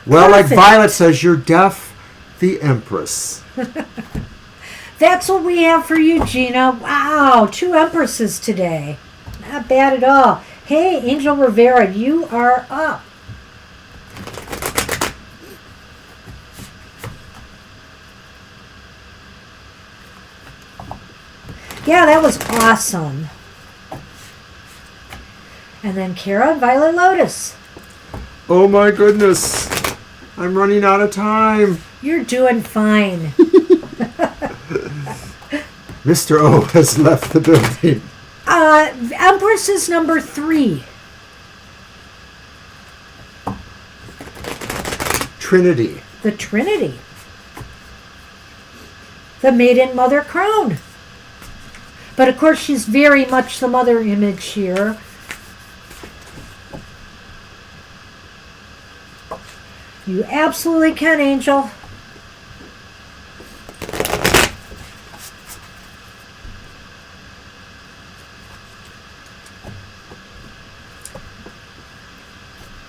Well, like Perfect. Violet says, you're deaf, the Empress. That's what we have for you, Gina. Wow, 2 Empresses today. Not bad at all. Hey, Angel Rivera, you are up. Yeah, that was awesome. And then Kara, Violet Lotus. Oh my goodness. I'm running out of time. You're doing fine. Mr. O has left the building. Empress is number 3. Trinity. The Trinity. The Maiden Mother Crown. But of course, she's very much the mother image here. You absolutely can, Angel.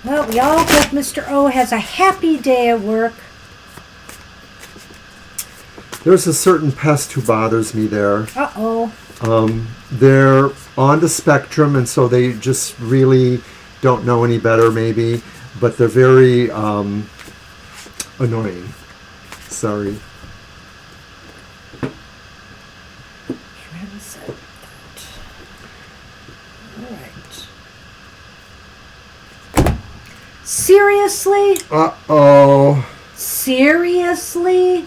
Well, we all hope Mr. O has a happy day at work. There's a certain pest who bothers me there. Uh-oh. They're on the spectrum, and so they just really don't know any better, maybe. But they're very annoying. Sorry. Transit. All right. Seriously? Uh-oh. Seriously?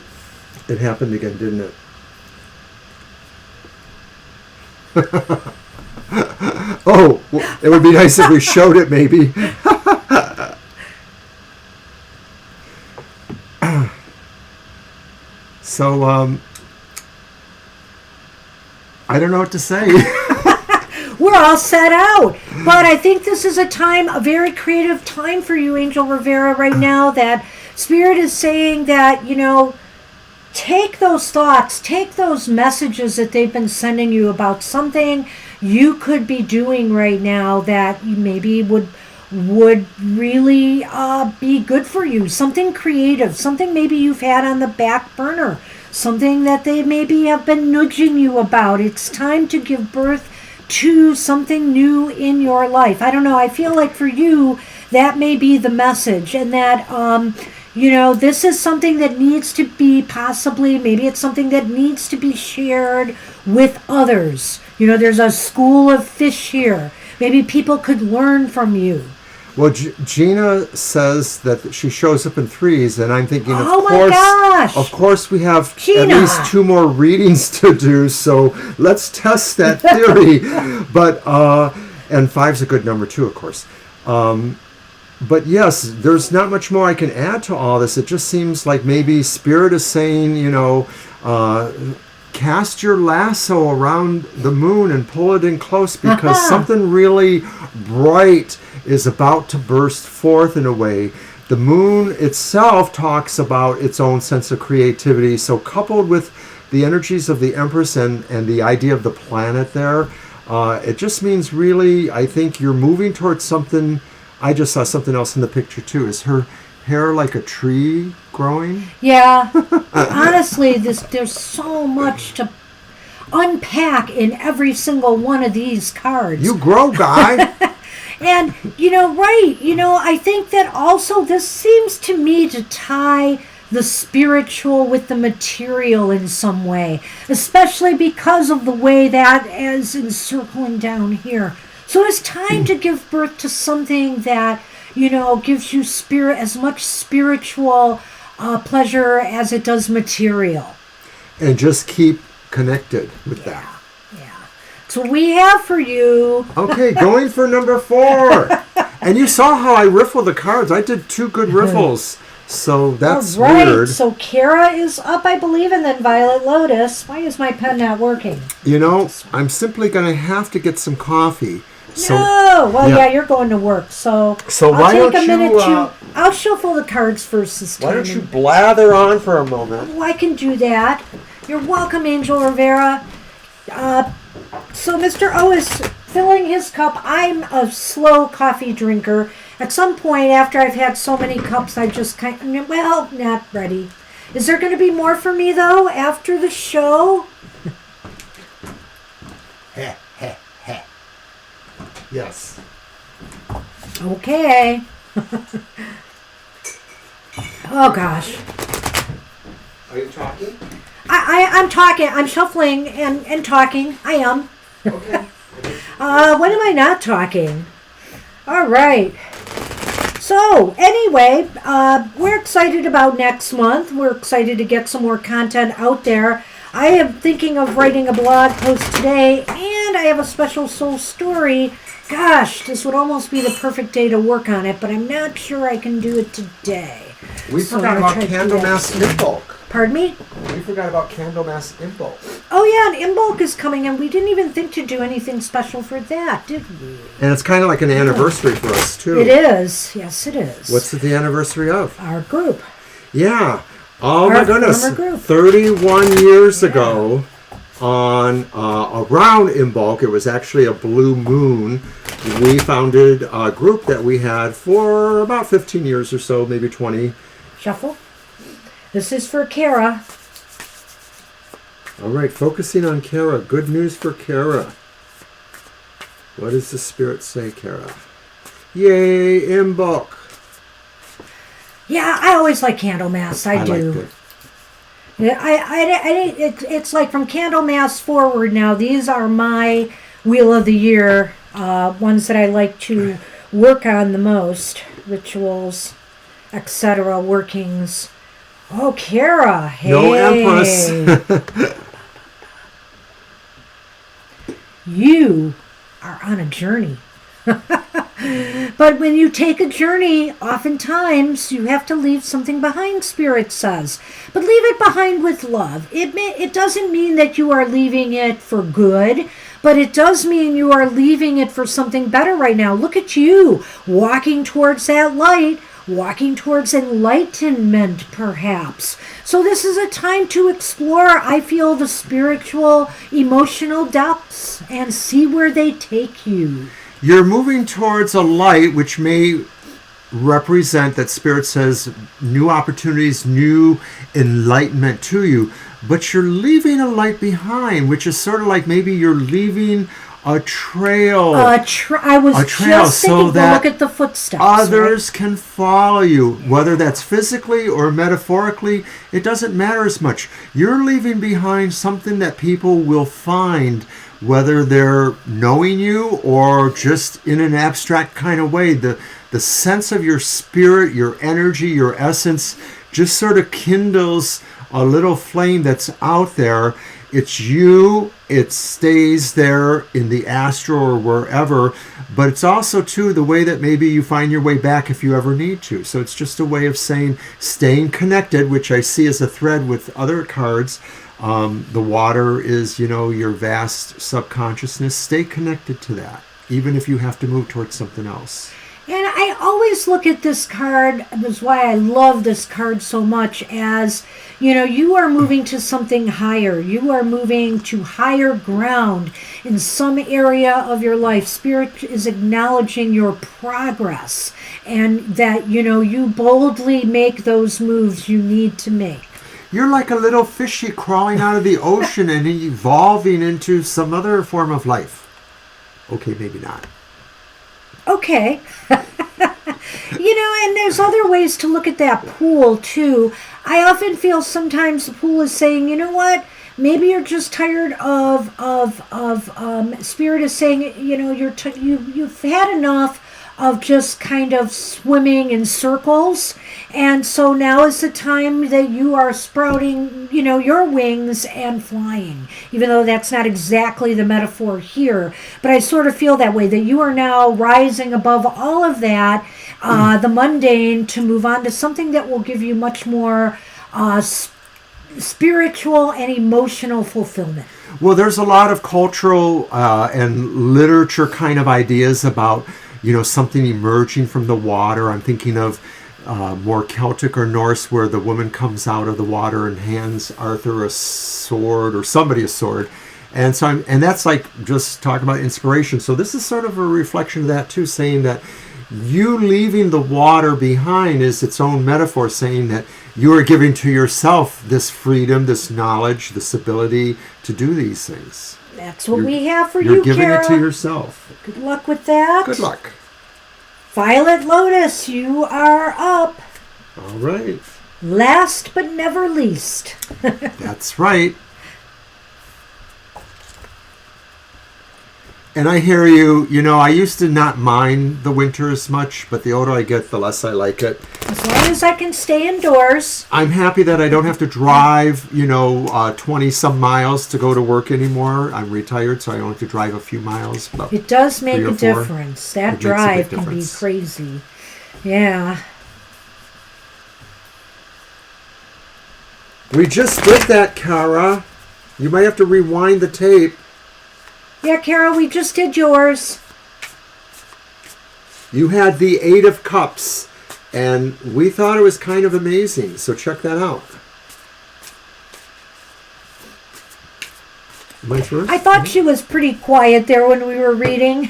It happened again, didn't it? Oh, well, it would be nice if we showed it, maybe. So, I don't know what to say. We're all set out. But I think this is a very creative time for you, Angel Rivera, right now, that Spirit is saying that, take those thoughts, take those messages that they've been sending you about something you could be doing right now that you maybe would really be good for you. Something creative, something maybe you've had on the back burner, something that they maybe have been nudging you about. It's time to give birth to something new in your life. I don't know. I feel like for you, that may be the message, and that this is something that needs to be maybe it's something that needs to be shared with others. There's a school of fish here. Maybe people could learn from you. Well, Gina says that she shows up in 3s, and I'm thinking, gosh. Of course we have Gina. at least 2 more readings to do, so let's test that theory. But, and 5's a good number too, of course. But yes, there's not much more I can add to all this. It just seems like maybe Spirit is saying, cast your lasso around the moon and pull it in close, because something really bright is about to burst forth in a way. The moon itself talks about its own sense of creativity. So coupled with the energies of the Empress and the idea of the planet there, it just means really, I think you're moving towards something. I just saw something else in the picture too. Is her hair like a tree growing? Yeah. Honestly, there's so much to unpack in every single one of these cards. You grow, guy. And, right, I think that also this seems to me to tie the spiritual with the material in some way, especially because of the way that is encircling down here. So it's time to give birth to something that, gives you as much spiritual pleasure as it does material. And just keep connected with that. So we have for you. Okay, going for number 4. And you saw how I riffled the cards. I did 2 good riffles. So that's all right. weird. So Kara is up, I believe, and then Violet Lotus. Why is my pen not working? I'm simply going to have to get some coffee. No! Well, yeah, you're going to work. So I'll take a minute to... I'll shuffle the cards first this time. Why don't you blather on for a moment? Oh, I can do that. You're welcome, Angel Rivera. So Mr. O is filling his cup. I'm a slow coffee drinker. At some point, after I've had so many cups, I just well, not ready. Is there going to be more for me, though, after the show? Yes. Okay. Oh, gosh. Are you talking? I'm talking. I'm shuffling and talking. I am. Okay. When am I not talking? All right. So, anyway, we're excited about next month. We're excited to get some more content out there. I am thinking of writing a blog post today, and I have a special soul story. Gosh, this would almost be the perfect day to work on it, but I'm not sure I can do it today. We forgot about Candlemas in bulk. Pardon me? We forgot about Candlemas in bulk. Oh, yeah, and in bulk is coming, and we didn't even think to do anything special for that, did we? And it's kind of like an anniversary for us, too. It is. Yes, it is. What's it the anniversary of? Our group. Yeah. Oh, Our my goodness. former group. 31 years ago, on around in bulk, it was actually a blue moon, we founded a group that we had for about 15 years or so, maybe 20. Shuffle. This is for Kara. All right, focusing on Kara. Good news for Kara. What does the spirit say, Kara? Yay, in bulk. Yeah, I always like Candlemas. I do. Liked it. Yeah, it's like from Candlemas forward now. These are my Wheel of the Year, ones that I like to work on the most. Rituals, etc., workings. Oh, Kara. Hey. No Empress. You are on a journey. But when you take a journey, oftentimes you have to leave something behind, Spirit says. But leave it behind with love. It doesn't mean that you are leaving it for good, but it does mean you are leaving it for something better right now. Look at you, walking towards that light, walking towards enlightenment, perhaps. So this is a time to explore, I feel, the spiritual, emotional depths and see where they take you. You're moving towards a light which may represent that Spirit says new opportunities, new enlightenment to you, but you're leaving a light behind, which is sort of like maybe you're leaving a trail. I was just thinking, well, look at the footsteps. Others can follow you, whether that's physically or metaphorically. It doesn't matter as much. You're leaving behind something that people will find, whether they're knowing you or just in an abstract kind of way. The sense of your spirit, your energy, your essence just sort of kindles a little flame that's out there. It's you, it stays there in the astral or wherever, but it's also, too, the way that maybe you find your way back if you ever need to. So it's just a way of saying staying connected, which I see as a thread with other cards. The water is, your vast subconsciousness. Stay connected to that, even if you have to move towards something else. And I always look at this card, that's why I love this card so much, as, you are moving to something higher. You are moving to higher ground in some area of your life. Spirit is acknowledging your progress and that, you boldly make those moves you need to make. You're like a little fishy crawling out of the ocean and evolving into some other form of life. Okay, maybe not. Okay. And there's other ways to look at that pool, too. I often feel sometimes the pool is saying, you know what? Maybe you're just tired of Spirit is saying, you've had enough of just kind of swimming in circles, and so now is the time that you are sprouting, your wings and flying, even though that's not exactly the metaphor here, but I sort of feel that way, that you are now rising above all of that, the mundane, to move on to something that will give you much more spiritual and emotional fulfillment. Well, there's a lot of cultural and literature kind of ideas about something emerging from the water. I'm thinking of more Celtic or Norse, where the woman comes out of the water and hands Arthur a sword, or somebody a sword, And so and that's like just talking about inspiration. So this is sort of a reflection of that too, saying that you leaving the water behind is its own metaphor, saying that you are giving to yourself this freedom, this knowledge, this ability to do these things. That's what we have for you, You're giving Kara. it to yourself. Good luck with that. Good luck. Violet Lotus, you are up. All right. Last but never least. That's right. And I hear you. You know, I used to not mind the winter as much, but the older I get, the less I like it. As long as I can stay indoors. I'm happy that I don't have to drive, 20-some miles to go to work anymore. I'm retired, so I only have to drive a few miles. It does make a 3 or 4. difference. That drive can be crazy. Yeah. We just did that, Kara. You might have to rewind the tape. Yeah, Kara, we just did yours. You had the 8 of Cups, and we thought it was kind of amazing. So check that out. Am I first? I thought she was pretty quiet there when we were reading.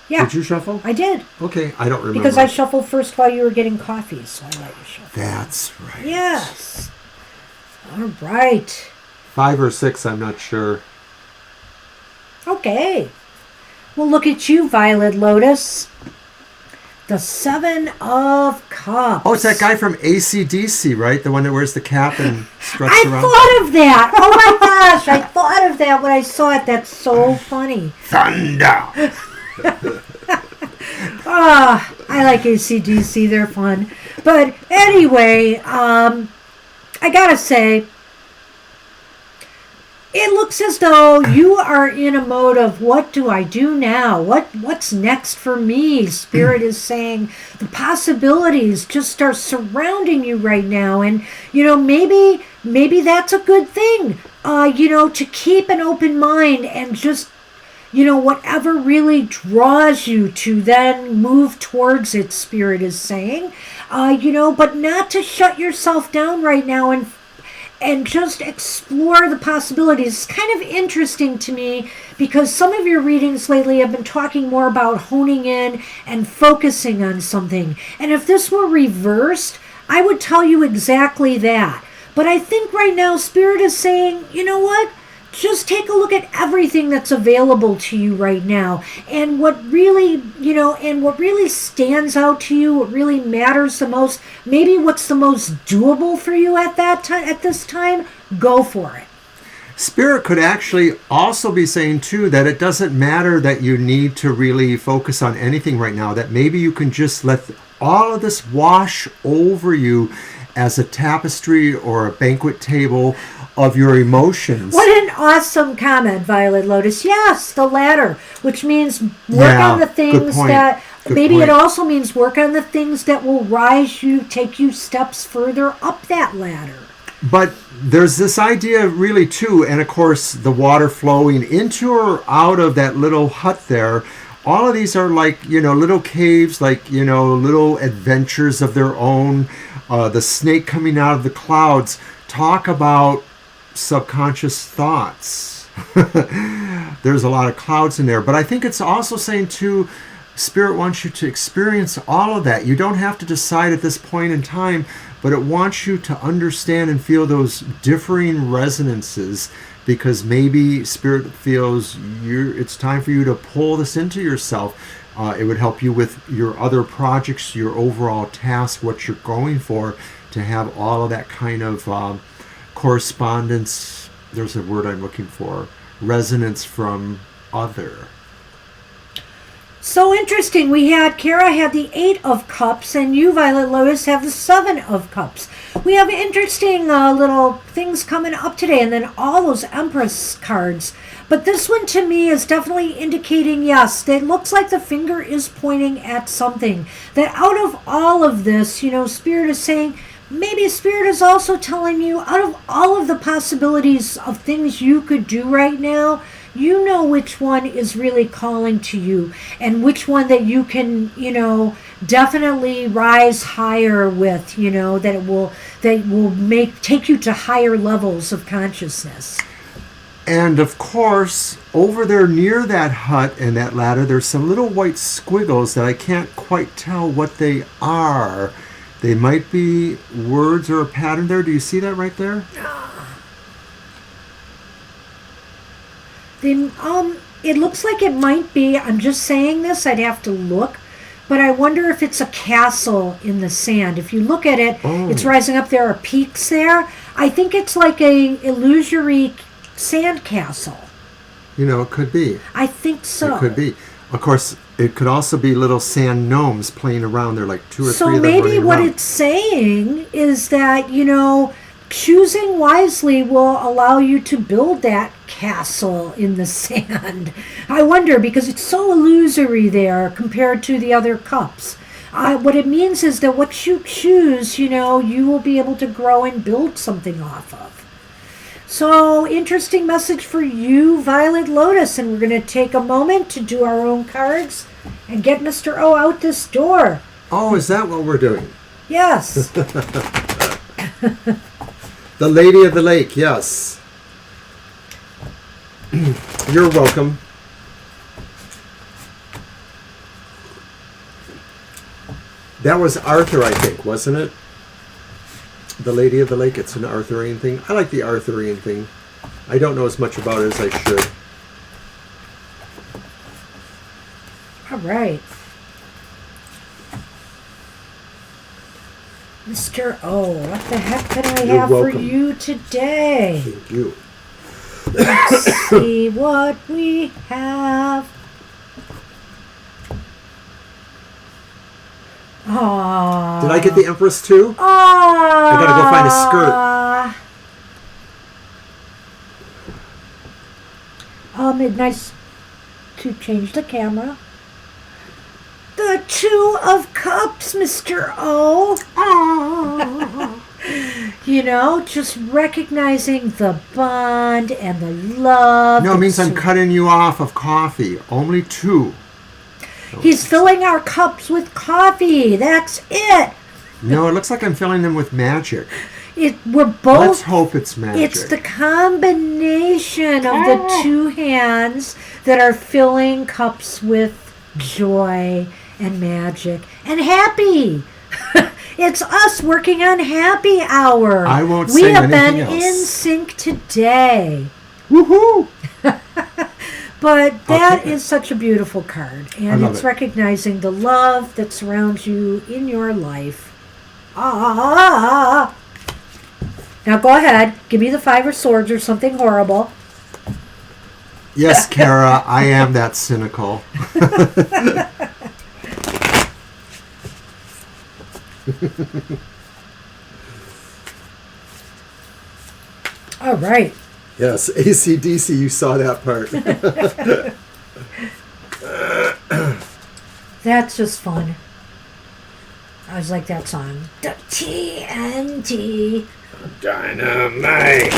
Yeah. Did you shuffle? I did. Okay, I don't remember. Because I shuffled first while you were getting coffee, so I let you shuffle. That's right. Yes. All right. 5 or 6, I'm not sure. Okay. Well, look at you, Violet Lotus. The 7 of Cups. Oh, it's that guy from AC/DC, right? The one that wears the cap and struts I around. thought of that. Oh my gosh, I thought of that when I saw it. That's so funny. Thunder! I like AC/DC. They're fun. But anyway, I gotta say, it looks as though you are in a mode of, what do I do now? What's next for me? Spirit is saying the possibilities just are surrounding you right now. And, maybe that's a good thing, to keep an open mind and just, whatever really draws you to then move towards it, Spirit is saying, but not to shut yourself down right now and just explore the possibilities. It's kind of interesting to me because some of your readings lately have been talking more about honing in and focusing on something. And if this were reversed, I would tell you exactly that. But I think right now Spirit is saying, you know what? Just take a look at everything that's available to you right now. And what really, what really stands out to you, what really matters the most, maybe what's the most doable for you at this time, go for it. Spirit could actually also be saying, too, that it doesn't matter that you need to really focus on anything right now, that maybe you can just let all of this wash over you as a tapestry or a banquet table of your emotions. What an awesome comment, Violet Lotus. Yes, the latter, which means work on the things that... Maybe it also means work on the things that will take you steps further up that ladder. But there's this idea really too, and of course the water flowing into or out of that little hut there. All of these are like, little caves, like, little adventures of their own. The snake coming out of the clouds. Talk about subconscious thoughts. There's a lot of clouds in there. But I think it's also saying too, Spirit wants you to experience all of that. You don't have to decide at this point in time, but it wants you to understand and feel those differing resonances, because maybe Spirit feels it's time for you to pull this into yourself. It would help you with your other projects, your overall task, what you're going for, to have all of that kind of correspondence. There's a word I'm looking for. Resonance from other. So interesting. Kara had the 8 of Cups, and you, Violet Lotus, have the 7 of Cups. We have interesting little things coming up today, and then all those Empress cards. But this one to me is definitely indicating, yes, it looks like the finger is pointing at something. That out of all of this, Spirit is saying, maybe Spirit is also telling you, out of all of the possibilities of things you could do right now, You know which one is really calling to you and which one that you can, definitely rise higher with, that will take you to higher levels of consciousness. And of course, over there near that hut and that ladder, there's some little white squiggles that I can't quite tell what they are. They might be words or a pattern there. Do you see that right there? It looks like it might be, I'm just saying this, I'd have to look, but I wonder if it's a castle in the sand. If you look at it, It's rising up, there are peaks there. I think it's like a illusory sand castle. It could be. I think so. It could be. Of course, it could also be little sand gnomes playing around there, like 2 or 3 of them. So maybe what it's saying is that, choosing wisely will allow you to build that castle in the sand. I wonder, because it's so illusory there compared to the other cups. What it means is that what you choose, you will be able to grow and build something off of. So, interesting message for you, Violet Lotus. And we're going to take a moment to do our own cards and get Mr. O out this door. Oh, is that what we're doing? Yes. The Lady of the Lake, yes. You're welcome. That was Arthur, I think, wasn't it? The Lady of the Lake, it's an Arthurian thing. I like the Arthurian thing. I don't know as much about it as I should. All right. Mr. O, what the heck can I have for you today? Thank you. Let's see what we have. Aww. Did I get the Empress too? Aww. I gotta go find a skirt. It's nice to change the camera. The Two of Cups, Mr. O. Just recognizing the bond and the love. No, it means I'm cutting you off of coffee. Only 2. He's filling our cups with coffee. That's it. No, it looks like I'm filling them with magic. We're both. Let's hope it's magic. It's the combination of the 2 hands that are filling cups with joy and magic and happy. It's us working on happy hour. I won't We sing have anything been else. in sync today. Woohoo! But that is such a beautiful card. And love it's it. recognizing the love that surrounds you in your life. Now go ahead. Give me the 5 of Swords or something horrible. Yes, Kara, I am that cynical. All right. Yes, AC/DC, you saw that part. That's just fun. I was like that song. The TNT. Dynamite.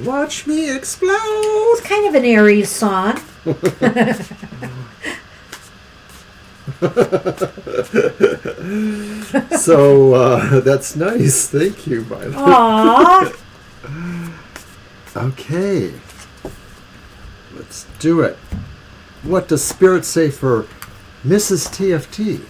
Watch me explode. It's kind of an Aries song. So that's nice. Thank you, Violet. Aww. Okay. Let's do it. What does Spirit say for Mrs. TFT?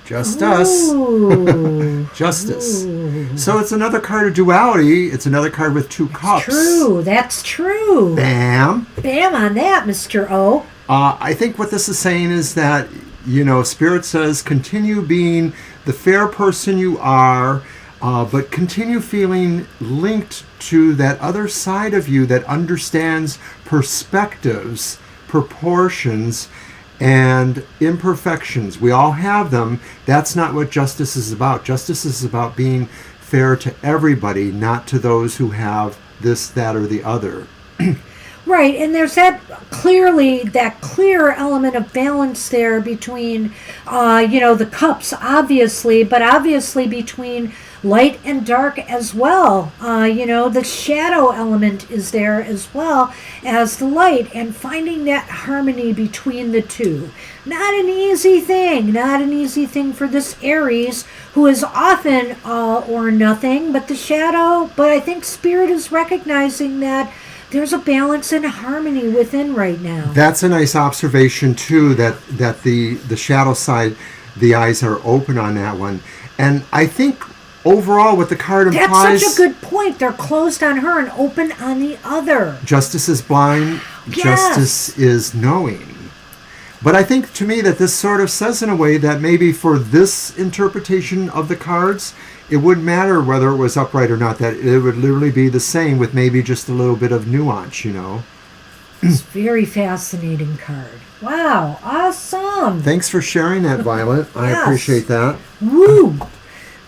Just us. Ooh. Justice. Ooh. So it's another card of duality. It's another card with 2 cups. True. That's true. Bam. Bam on that, Mr. O. I think what this is saying is that, Spirit says continue being the fair person you are, but continue feeling linked to that other side of you that understands perspectives, proportions, and imperfections. We all have them. That's not what justice is about. Justice is about being fair to everybody, not to those who have this, that, or the other. Right, and there's that clear element of balance there between, the cups, obviously, but obviously between light and dark as well. The shadow element is there as well as the light, and finding that harmony between the two. Not an easy thing for this Aries, who is often all or nothing, but I think Spirit is recognizing that there's a balance and harmony within right now. That's a nice observation too, that the shadow side, the eyes are open on that one. And I think overall what the card implies... That's such a good point. They're closed on her and open on the other. Justice is blind, Yes. justice is knowing. But I think to me that this sort of says in a way that maybe for this interpretation of the cards, it wouldn't matter whether it was upright or not, that it would literally be the same with maybe just a little bit of nuance, It's a very fascinating card. Wow, awesome. Thanks for sharing that, Violet. I Yes. appreciate that. Woo!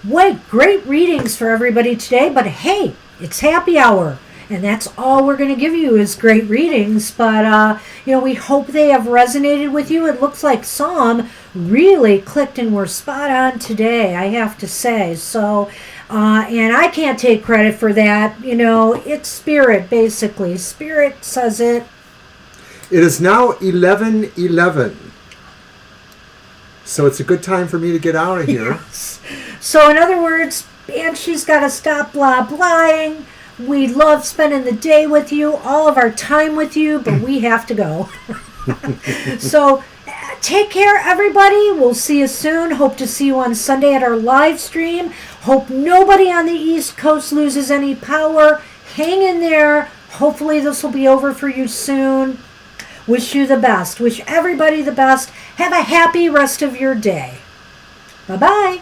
What great readings for everybody today, but hey, it's happy hour. And that's all we're going to give you is great readings. But, we hope they have resonated with you. It looks like Psalm really clicked and we're spot on today, I have to say. So, and I can't take credit for that. It's Spirit, basically. Spirit says it. It is now 11:11. So it's a good time for me to get out of here. Yes. So, in other words, Banshee's got to stop blah blahing. We love spending the day with you, all of our time with you, but we have to go. So take care, everybody. We'll see you soon. Hope to see you on Sunday at our live stream. Hope nobody on the East Coast loses any power. Hang in there. Hopefully this will be over for you soon. Wish you the best. Wish everybody the best. Have a happy rest of your day. Bye-bye.